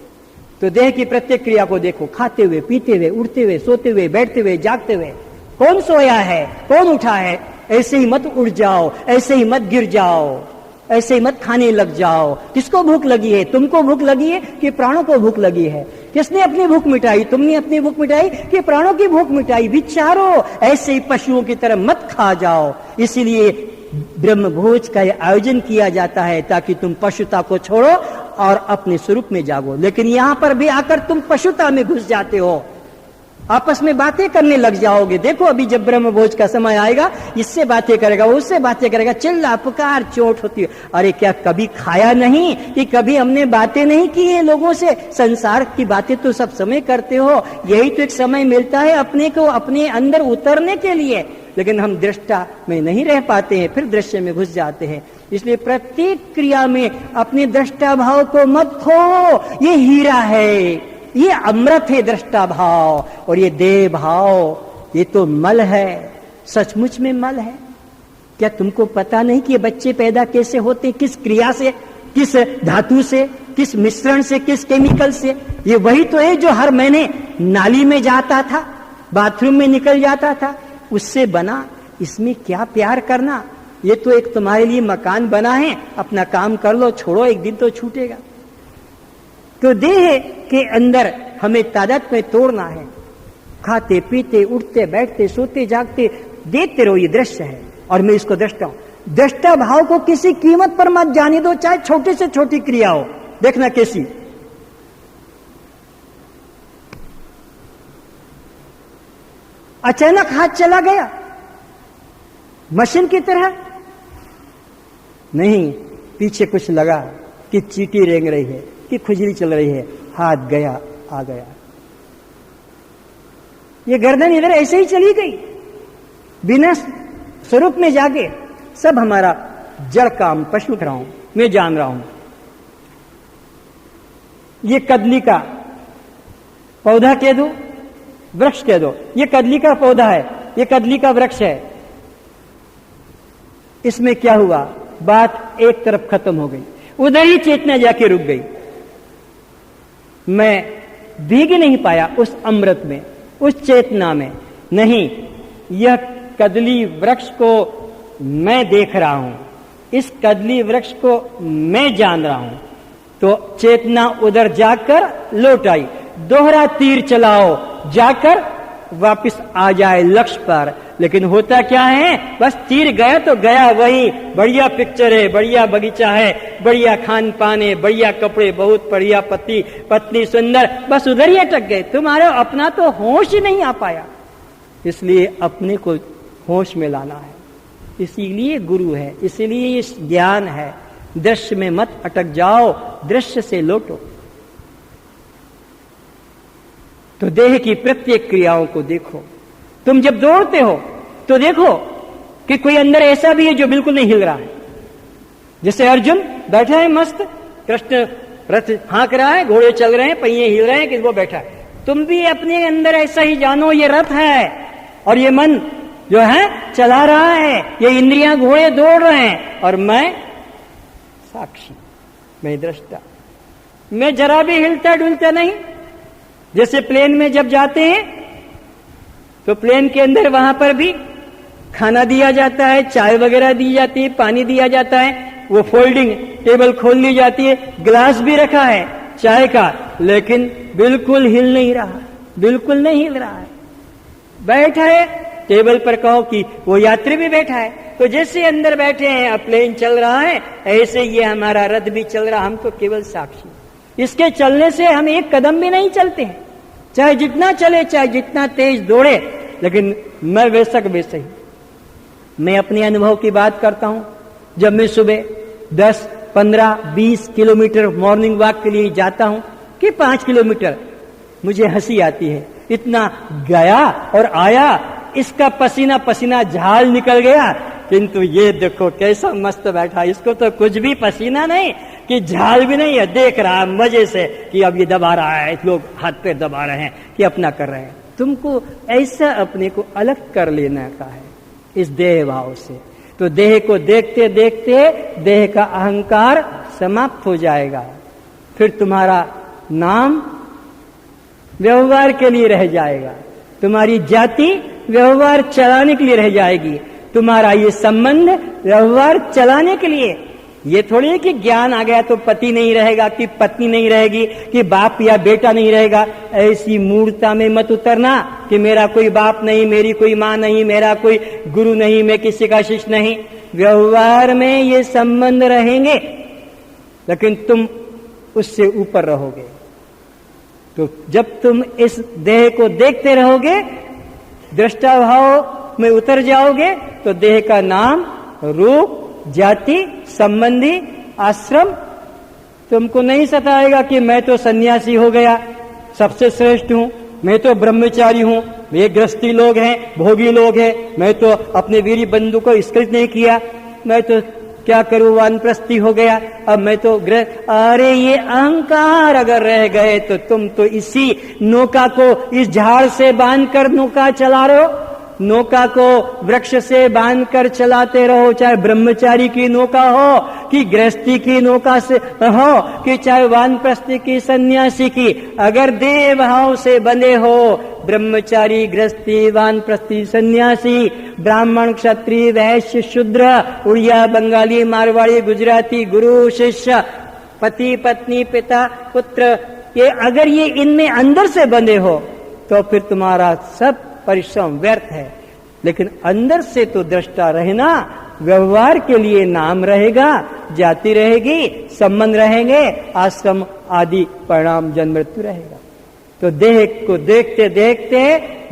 तो देह की प्रत्येक क्रिया को देखो, खाते हुए, पीते हुए, उठते हुए, सोते हुए, बैठते हुए, जागते हुए। कौन सोया है, कौन उठा है? ऐसे ही मत उठ जाओ, ऐसे ही मत गिर जाओ, ऐसे ही मत खाने लग जाओ। किसको भूख लगी है? तुमको भूख लगी है कि प्राणों को भूख लगी है? किसने अपनी भूख मिटाई? तुमने अपनी भूख मिटाई कि प्राणों की भूख मिटाई? विचारो। ऐसे ही पशुओं की तरह मत खा जाओ। इसीलिए ब्रह्म भोज का आयोजन किया जाता है ताकि तुम पशुता को छोड़ो और अपने स्वरूप में जागो। लेकिन यहां पर भी आकर तुम पशुता में घुस जाते हो, आपस में बातें करने लग जाओगे। देखो अभी जब ब्रह्म भोज का समय आएगा, इससे बातें करेगा, उससे बातें करेगा, चिल्ला पुकार चोट होती है। अरे क्या कभी खाया नहीं कि कभी हमने बातें नहीं की है लोगों से? संसार की बातें तो सब समय करते हो, यही तो एक समय मिलता है अपने को अपने अंदर उतरने के लिए। लेकिन हम दृष्टा में नहीं रह पाते हैं, फिर दृश्य में घुस जाते हैं। इसलिए प्रत्येक क्रिया में अपने दृष्टा भाव को मत खो। ये हीरा है, ये अमृत है दृष्टा भाव। और ये देह भाव, ये तो मल है, सचमुच में मल है। क्या तुमको पता नहीं कि ये बच्चे पैदा कैसे होते, किस क्रिया से, किस धातु से, किस मिश्रण से, किस केमिकल से? ये वही तो है जो हर महीने नाली में जाता था, बाथरूम में निकल जाता था, उससे बना। इसमें क्या प्यार करना? ये तो एक तुम्हारे लिए मकान बना है, अपना काम कर लो, छोड़ो, एक दिन तो छूटेगा। तो देह के अंदर हमें तादात्म्य तोड़ना है। खाते पीते उठते बैठते सोते जागते देखते रहो, ये दृश्य है और मैं इसको दृष्टा हूं। दृष्टा भाव को किसी कीमत पर मत जाने दो, चाहे छोटे से छोटी क्रिया हो। देखना कैसी, अचानक हाथ चला गया मशीन की तरह नहीं, पीछे कुछ लगा कि चींटी रेंग रही है, कि खुजली चल रही है, हाथ गया आ गया। ये गर्दन इधर ऐसे ही चली गई बिना स्वरूप में जाके। सब हमारा जड़ काम पशु कर रहा हूं, मैं जान रहा हूं। ये कदली का पौधा कह दो, वृक्ष कह दो, ये कदली का पौधा है, ये कदली का वृक्ष है। इसमें क्या हुआ? बात एक तरफ खत्म हो गई, उधर ही चेतना जाके रुक गई। मैं भीग नहीं पाया उस अमृत में, उस चेतना में। नहीं, यह कदली वृक्ष को मैं देख रहा हूं, इस कदली वृक्ष को मैं जान रहा हूं। तो चेतना उधर जाकर लौट आई। दोहरा तीर चलाओ, जाकर वापस आ जाए लक्ष्य पर। लेकिन होता क्या है? बस तीर गया तो गया वही। बढ़िया पिक्चर है, बढ़िया बगीचा है, बढ़िया खान पान है, बढ़िया कपड़े, बहुत बढ़िया पति पत्नी सुंदर, बस उधर ही अटक गए। तुम्हारे अपना तो होश ही नहीं आ पाया। इसलिए अपने को होश में लाना है, इसीलिए गुरु है, इसीलिए ये ज्ञान है। दृश्य में मत अटक जाओ, दृश्य से लौटो। तो देह की प्रत्येक क्रियाओं को देखो। तुम जब दौड़ते हो तो देखो कि कोई अंदर ऐसा भी है जो बिल्कुल नहीं हिल रहा है। जैसे अर्जुन बैठा है मस्त, कृष्ण रथ हाँक रहा है, घोड़े चल रहे हैं, पहिए हिल रहे हैं, कि वो बैठा है। तुम भी अपने अंदर ऐसा ही जानो, ये रथ है और ये मन जो है चला रहा है, ये इंद्रियां घोड़े दौड़ रहे हैं और मैं साक्षी, मैं दृष्टा। मैं जरा भी हिलता डुलता नहीं। जैसे प्लेन में जब जाते हैं तो प्लेन के अंदर वहां पर भी खाना दिया जाता है, चाय वगैरह दी जाती है, पानी दिया जाता है, वो फोल्डिंग टेबल खोल ली जाती है, ग्लास भी रखा है, चाय का, लेकिन बिल्कुल हिल नहीं रहा, बिल्कुल नहीं हिल रहा है। बैठा है टेबल पर, कहो कि वो यात्री भी बैठा है, तो जैसे अंदर बैठे हैं, अब प्लेन चल रहा है, ऐसे ये हमारा रथ भी चल रहा, हम तो केवल साक्षी। इसके चलने से हम एक कदम भी नहीं चलते हैं, चाहे जितना चले, चाहे जितना तेज दौड़े, लेकिन मैं बेशक वैसे ही। मैं अपने अनुभव की बात करता हूं। जब मैं सुबह 10, 15, 20 किलोमीटर मॉर्निंग वॉक के लिए जाता हूं कि 5 किलोमीटर, मुझे हंसी आती है। इतना गया और आया, इसका पसीना पसीना झाल निकल गया, किंतु ये देखो कैसा मस्त बैठा, इसको तो कुछ भी पसीना नहीं कि झाल भी नहीं है, देख रहा है मजे से कि अब ये दबा रहा है, लोग हाथ पैर दबा रहे हैं कि अपना कर रहे हैं। तुमको ऐसा अपने को अलग कर लेना का है इस देह भाव से। तो देह को देखते देखते देह का अहंकार समाप्त हो जाएगा, फिर तुम्हारा नाम व्यवहार के लिए रह जाएगा, तुम्हारी जाति व्यवहार चलाने के लिए रह जाएगी, तुम्हारा ये संबंध व्यवहार चलाने के लिए। ये थोड़ी है कि ज्ञान आ गया तो पति नहीं रहेगा, कि पत्नी नहीं रहेगी, कि बाप या बेटा नहीं रहेगा। ऐसी मूर्खता में मत उतरना कि मेरा कोई बाप नहीं, मेरी कोई माँ नहीं, मेरा कोई गुरु नहीं, मैं किसी का शिष्य नहीं। व्यवहार में ये संबंध रहेंगे, लेकिन तुम उससे ऊपर रहोगे। तो जब तुम इस देह को देखते रहोगे, दृष्टा भाव में उतर जाओगे, तो देह का नाम, रूप, जाति, संबंधी, आश्रम तुमको नहीं सताएगा कि मैं तो सन्यासी हो गया, सबसे श्रेष्ठ हूं, मैं तो ब्रह्मचारी हूं, ये गृहस्थी लोग हैं, भोगी लोग हैं, मैं तो अपने वीर बंधु को स्कृत नहीं किया, मैं तो क्या करूं, वानप्रस्थी हो गया, अब मैं तो अरे ये अहंकार अगर रह गए तो तुम तो इसी नौका को इस झाड़ से बांधकर नौका चला रहे हो। नौका को वृक्ष से बांधकर चलाते रहो, चाहे ब्रह्मचारी की नौका हो कि गृहस्थी की नौका से हो, कि चाहे वानप्रस्थी की, सन्यासी की, अगर देह भाव से बंधे हो, ब्रह्मचारी, गृहस्थी, वानप्रस्थी, सन्यासी, ब्राह्मण, क्षत्रिय, वैश्य, शूद्र, उड़िया, बंगाली, मारवाड़ी, गुजराती, गुरु, शिष्य, पति, पत्नी, पिता, पुत्र, ये अगर ये इनमें अंदर से बंधे हो तो फिर तुम्हारा सब परिश्रम व्यर्थ है। लेकिन अंदर से तो दृष्टा रहना, व्यवहार के लिए नाम रहेगा, जाति रहेगी, संबंध रहेंगे, आश्रम आदि परिणाम जन्म मृत्यु रहेगा। तो देह को देखते देखते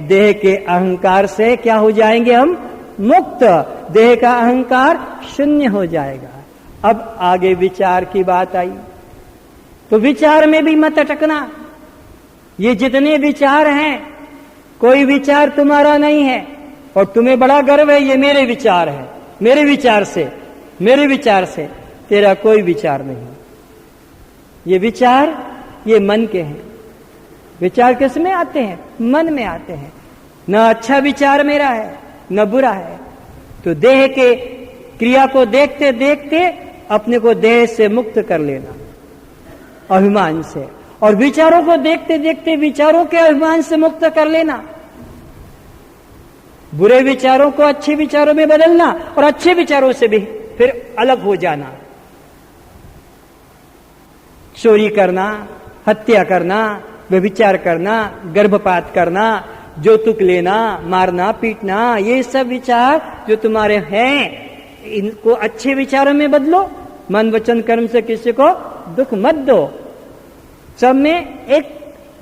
देह के अहंकार से क्या हो जाएंगे हम? मुक्त। देह का अहंकार शून्य हो जाएगा। अब आगे विचार की बात आई, तो विचार में भी मत अटकना। ये जितने विचार हैं, कोई विचार तुम्हारा नहीं है और तुम्हें बड़ा गर्व है ये मेरे विचार है, मेरे विचार से तेरा कोई विचार नहीं। ये विचार ये मन के हैं। विचार किस में आते हैं? मन में आते हैं। न अच्छा विचार मेरा है न बुरा है। तो देह के क्रिया को देखते देखते अपने को देह से मुक्त कर लेना, अभिमान से, और विचारों को देखते देखते विचारों के अभिमान से मुक्त कर लेना। बुरे विचारों को अच्छे विचारों में बदलना और अच्छे विचारों से भी फिर अलग हो जाना। चोरी करना, हत्या करना, व्यभिचार करना, गर्भपात करना, जौतुक लेना, मारना, पीटना, ये सब विचार जो तुम्हारे हैं, इनको अच्छे विचारों में बदलो। मन, वचन, कर्म से किसी को दुख मत दो। सब में एक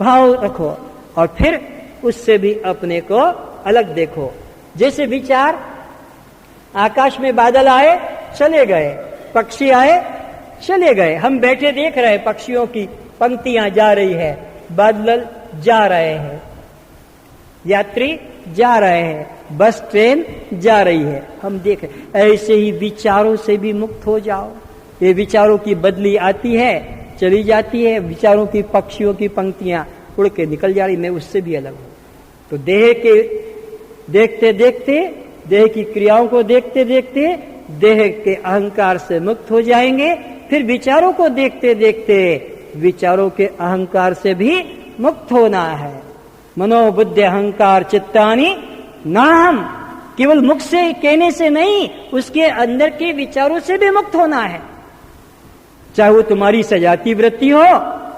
भाव रखो और फिर उससे भी अपने को अलग देखो। जैसे विचार, आकाश में बादल आए चले गए, पक्षी आए चले गए, हम बैठे देख रहे हैं पक्षियों की पंक्तियां जा रही है, बादल जा रहे हैं, यात्री जा रहे हैं, बस ट्रेन जा रही है, हम देख रहे। ऐसे ही विचारों से भी मुक्त हो जाओ। ये विचारों की बदली आती है, चली जाती है, विचारों की पक्षियों की पंक्तियां उड़ के निकल जा रही, मैं उससे भी अलग हूं। तो देह के देखते देखते, देह की क्रियाओं को देखते देखते देह के अहंकार से मुक्त हो जाएंगे। फिर विचारों को देखते देखते विचारों के अहंकार से भी मुक्त होना है। मनोबुद्धि अहंकार चित्तानि नाम, केवल मुख से कहने से नहीं, उसके अंदर के विचारों से भी मुक्त होना है। चाहे वो तुम्हारी सजाती वृत्ति हो,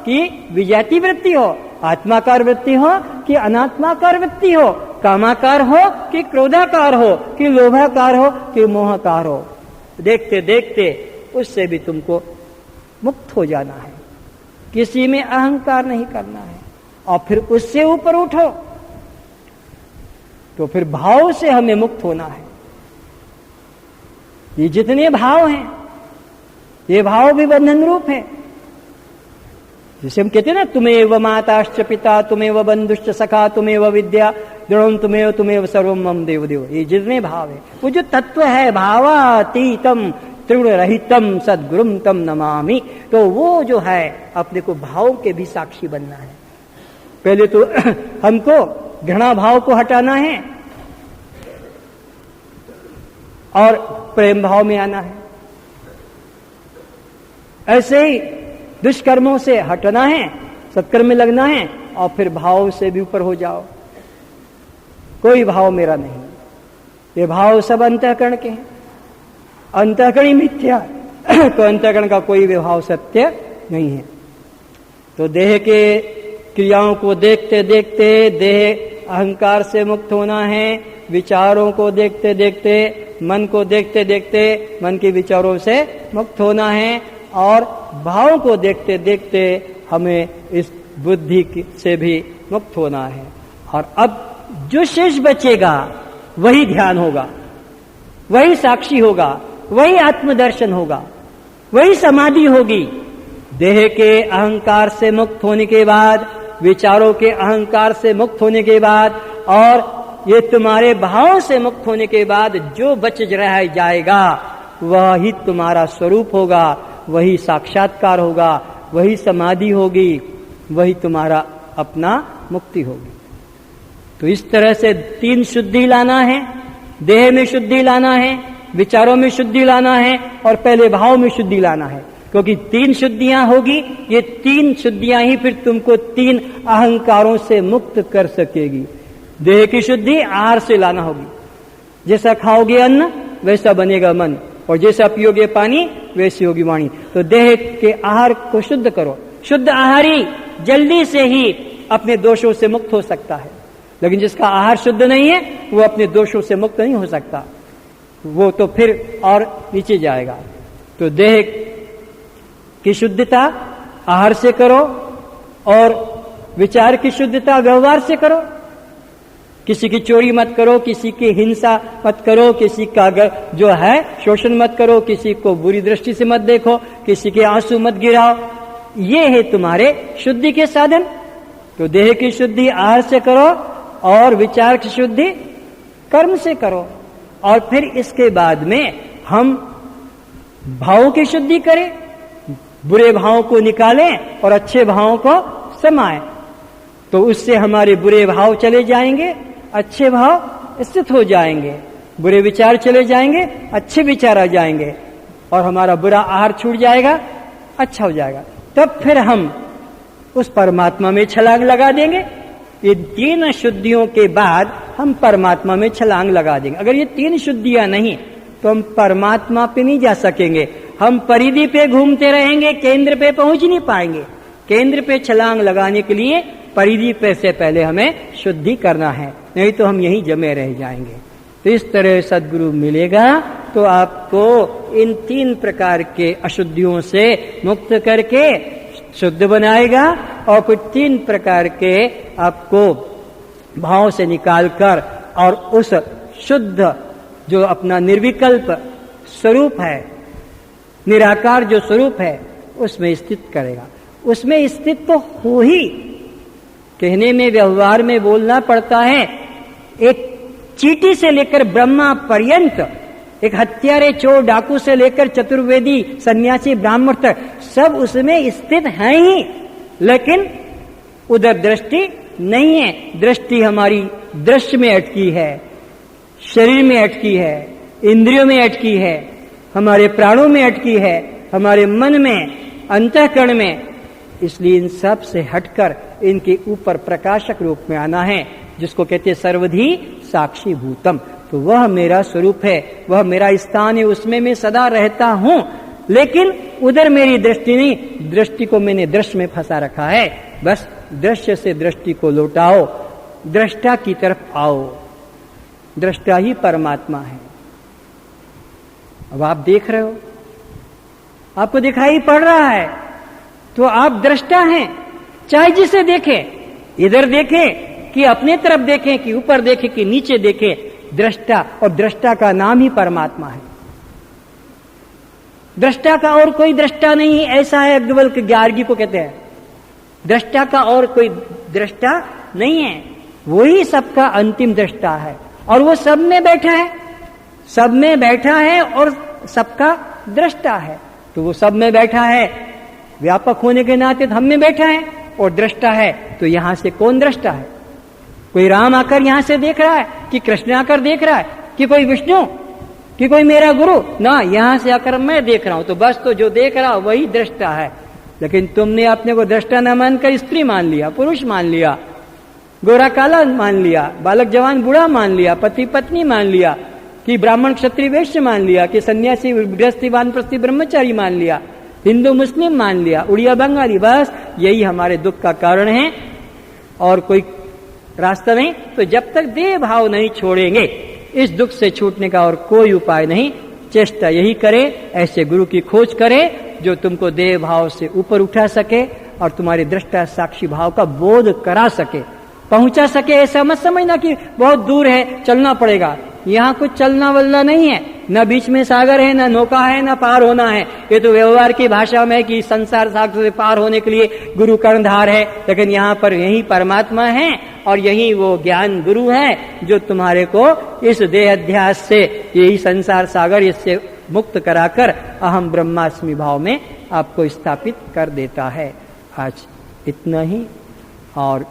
कि विजाति वृत्ति हो, आत्माकार वृत्ति हो कि अनात्माकार वृत्ति हो, कामाकार हो कि क्रोधाकार हो कि लोभाकार हो कि मोहकार हो, देखते देखते उससे भी तुमको मुक्त हो जाना है। किसी में अहंकार नहीं करना है और फिर उससे ऊपर उठो। तो फिर भाव से हमें मुक्त होना है। ये जितने भाव हैं, ये भाव भी बंधन रूप है। जैसे हम कहते हैं ना, तुम्हें माताश्च पिता, तुम्हें बंधुश्च सखा, तुम्हें विद्या द्रोण, तुम्हें सर्वम मम देव देव। ये जितने भाव है, वो जो तत्व है भावातीतम त्रिगुण रहितम सद्गुरुम तम नमामि, तो वो जो है अपने को भाव के भी साक्षी बनना है। पहले तो हमको घृणा भाव को हटाना है और प्रेम भाव में आना है। ऐसे ही दुष्कर्मों से हटना है, सत्कर्म में लगना है और फिर भाव से भी ऊपर हो जाओ। कोई भाव मेरा नहीं, ये भाव सब अंतःकरण के हैं। अंतःकरण ही मिथ्या तो अंतःकरण का कोई भी भाव सत्य नहीं है। तो देह के क्रियाओं को देखते देखते देह अहंकार से मुक्त होना है, विचारों को देखते देखते, मन को देखते देखते मन के विचारों से मुक्त होना है और भाव को देखते देखते हमें इस बुद्धि से भी मुक्त होना है। और अब जो शेष बचेगा वही ध्यान होगा, वही साक्षी होगा, वही आत्मदर्शन होगा, वही समाधि होगी। देह के अहंकार से मुक्त होने के बाद, विचारों के अहंकार से मुक्त होने के बाद और ये तुम्हारे भाव से मुक्त होने के बाद जो बच रह जाएगा वही तुम्हारा स्वरूप होगा, वही साक्षात्कार होगा, वही समाधि होगी, वही तुम्हारा अपना मुक्ति होगी। तो इस तरह से 3 शुद्धि लाना है, देह में शुद्धि लाना है, विचारों में शुद्धि लाना है और पहले भाव में शुद्धि लाना है। क्योंकि 3 शुद्धियां होगी, ये 3 शुद्धियां ही फिर तुमको 3 अहंकारों से मुक्त कर सकेगी। देह की शुद्धि आहार से लाना होगी। जैसा खाओगे अन्न वैसा बनेगा मन और जैसा पियोगे पानी वैसी होगी वाणी। तो देह के आहार को शुद्ध करो। शुद्ध आहारी जल्दी से ही अपने दोषों से मुक्त हो सकता है, लेकिन जिसका आहार शुद्ध नहीं है वो अपने दोषों से मुक्त नहीं हो सकता, वो तो फिर और नीचे जाएगा। तो देह की शुद्धता आहार से करो और विचार की शुद्धता व्यवहार से करो। किसी की चोरी मत करो, किसी की हिंसा मत करो, किसी का जो है शोषण मत करो, किसी को बुरी दृष्टि से मत देखो, किसी के आंसू मत गिराओ। ये है तुम्हारे शुद्धि के साधन। तो देह की शुद्धि आहार से करो और विचार की शुद्धि कर्म से करो और फिर इसके बाद में हम भावों की शुद्धि करें, बुरे भावों को निकालें और अच्छे भावों को समाएं। तो उससे हमारे बुरे भाव चले जाएंगे, अच्छे भाव स्थित हो जाएंगे, बुरे विचार चले जाएंगे, अच्छे विचार आ जाएंगे और हमारा बुरा आहार छूट जाएगा, अच्छा हो जाएगा। तब फिर हम उस परमात्मा में छलांग लगा देंगे। ये 3 शुद्धियों के बाद हम परमात्मा में छलांग लगा देंगे। अगर ये 3 शुद्धियां नहीं तो हम परमात्मा पे नहीं जा सकेंगे, हम परिधि पे घूमते रहेंगे, केंद्र पे पहुंच नहीं पाएंगे। केंद्र पे छलांग लगाने के लिए परिधि पे से पहले हमें शुद्धि करना है, नहीं तो हम यहीं जमे रह जाएंगे। तो इस तरह सद्गुरु मिलेगा तो आपको इन 3 प्रकार के अशुद्धियों से मुक्त करके शुद्ध बनाएगा और फिर 3 प्रकार के आपको भाव से निकालकर और उस शुद्ध जो अपना निर्विकल्प स्वरूप है, निराकार जो स्वरूप है, उसमें स्थित करेगा। उसमें स्थित तो हो ही, कहने में व्यवहार में बोलना पड़ता है। एक चींटी से लेकर ब्रह्मा पर्यंत, एक हत्यारे चोर डाकू से लेकर चतुर्वेदी सन्यासी ब्राह्मण तक सब उसमें स्थित हैं ही, लेकिन उधर दृष्टि नहीं है। दृष्टि हमारी दृश्य में अटकी है, शरीर में अटकी है, इंद्रियों में अटकी है, हमारे प्राणों में अटकी है, हमारे मन में, अंतःकरण में। इसलिए इन सब से हटकर इनके ऊपर प्रकाशक रूप में आना है, जिसको कहते हैं सर्वधी साक्षी भूतम। तो वह मेरा स्वरूप है, वह मेरा स्थान है, उसमें मैं सदा रहता हूं, लेकिन उधर मेरी दृष्टि नहीं, दृष्टि को मैंने दृश्य में फंसा रखा है। बस दृश्य से दृष्टि को लौटाओ, दृष्टा की तरफ आओ। दृष्टा ही परमात्मा है। अब आप देख रहे हो, आपको दिखाई पड़ रहा है, तो आप दृष्टा हैं। चाहे जिसे देखें, इधर देखें कि अपने तरफ देखें, कि ऊपर देखें, कि नीचे देखें, दृष्टा, और दृष्टा का नाम ही परमात्मा है। दृष्टा का और कोई दृष्टा नहीं, ऐसा है अग्निवल्क ग्यारगी को कहते हैं। दृष्टा का और कोई दृष्टा नहीं है, वही सबका अंतिम दृष्टा है, और वो सब में बैठा है, सब में बैठा है और सबका दृष्टा है। तो वो सब में बैठा है, व्यापक होने के नाते हम में बैठा है और दृष्टा है। तो यहां से कौन दृष्टा है? कोई राम आकर यहां से देख रहा है, कि कृष्ण आकर देख रहा है, कि कोई विष्णु, कि कोई मेरा गुरु? ना, यहां से आकर मैं देख रहा हूं। तो बस, तो जो देख रहा वही दृष्टा है। लेकिन तुमने अपने को दृष्टा न मानकर स्त्री मान लिया, पुरुष मान लिया, गोरा काला मान लिया, बालक जवान बूढ़ा मान लिया, पति पत्नी मान लिया, कि ब्राह्मण क्षत्रिय वैश्य मान लिया, कि सन्यासी गृहस्थी वानप्रस्थी ब्रह्मचारी मान लिया, हिंदू मुस्लिम मान लिया, उड़िया बंगाली। बस यही हमारे दुख का कारण है, और कोई रास्ता नहीं। तो जब तक देह भाव नहीं छोड़ेंगे, इस दुख से छूटने का और कोई उपाय नहीं। चेष्टा यही करे, ऐसे गुरु की खोज करे जो तुमको देह भाव से ऊपर उठा सके और तुम्हारे दृष्टा साक्षी भाव का बोध करा सके, पहुंचा सके। ऐसा मत समझना कि बहुत दूर है, चलना पड़ेगा। यहाँ कुछ चलना वलना नहीं है, न बीच में सागर है, न नौका है, न पार होना है। ये तो व्यवहार की भाषा में कि संसार सागर से पार होने के लिए गुरु कर्णधार है, लेकिन यहाँ पर यही परमात्मा है और यही वो ज्ञान गुरु है जो तुम्हारे को इस देह अध्यास से, यही संसार सागर, इससे मुक्त कराकर अहम ब्रह्मास्मि भाव में आपको स्थापित कर देता है। आज इतना ही, और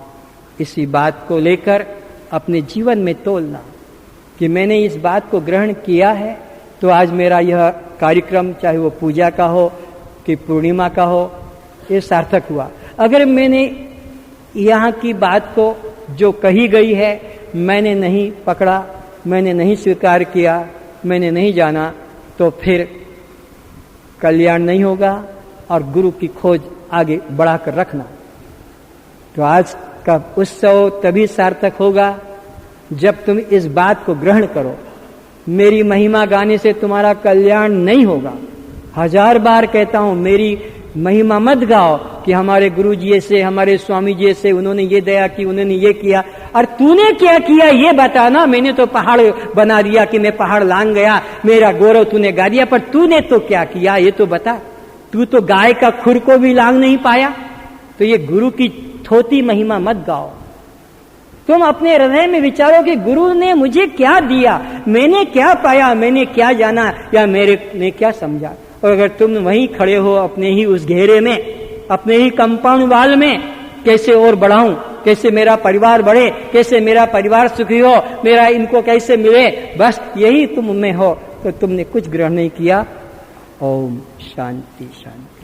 इसी बात को लेकर अपने जीवन में तोलना कि मैंने इस बात को ग्रहण किया है, तो आज मेरा यह कार्यक्रम, चाहे वो पूजा का हो कि पूर्णिमा का हो, ये सार्थक हुआ। अगर मैंने यहाँ की बात को जो कही गई है मैंने नहीं पकड़ा, मैंने नहीं स्वीकार किया, मैंने नहीं जाना, तो फिर कल्याण नहीं होगा और गुरु की खोज आगे बढ़ाकर रखना। तो आज का उत्सव तभी सार्थक होगा जब तुम इस बात को ग्रहण करो। मेरी महिमा गाने से तुम्हारा कल्याण नहीं होगा। 1000 बार कहता हूं, मेरी महिमा मत गाओ कि हमारे गुरु जी से, हमारे स्वामी जी से, उन्होंने ये दया की, उन्होंने ये किया। और तूने क्या किया ये बताना। मैंने तो पहाड़ बना दिया कि मैं पहाड़ लांग गया, मेरा गौरव तूने गा दिया, पर तूने तो क्या किया ये तो बता। तू तो गाय का खुर को भी लांग नहीं पाया। तो ये गुरु की थोती महिमा मत गाओ। तुम अपने हृदय में विचारो कि गुरु ने मुझे क्या दिया, मैंने क्या पाया, मैंने क्या जाना, या मेरे ने क्या समझा। और अगर तुम वहीं खड़े हो अपने ही उस घेरे में, अपने ही कंपाउंड वाल में, कैसे और बढ़ाऊं, कैसे मेरा परिवार बढ़े, कैसे मेरा परिवार सुखी हो, मेरा इनको कैसे मिले, बस यही तुम में हो, तो तुमने कुछ ग्रहण नहीं किया। ओम शांति शांति।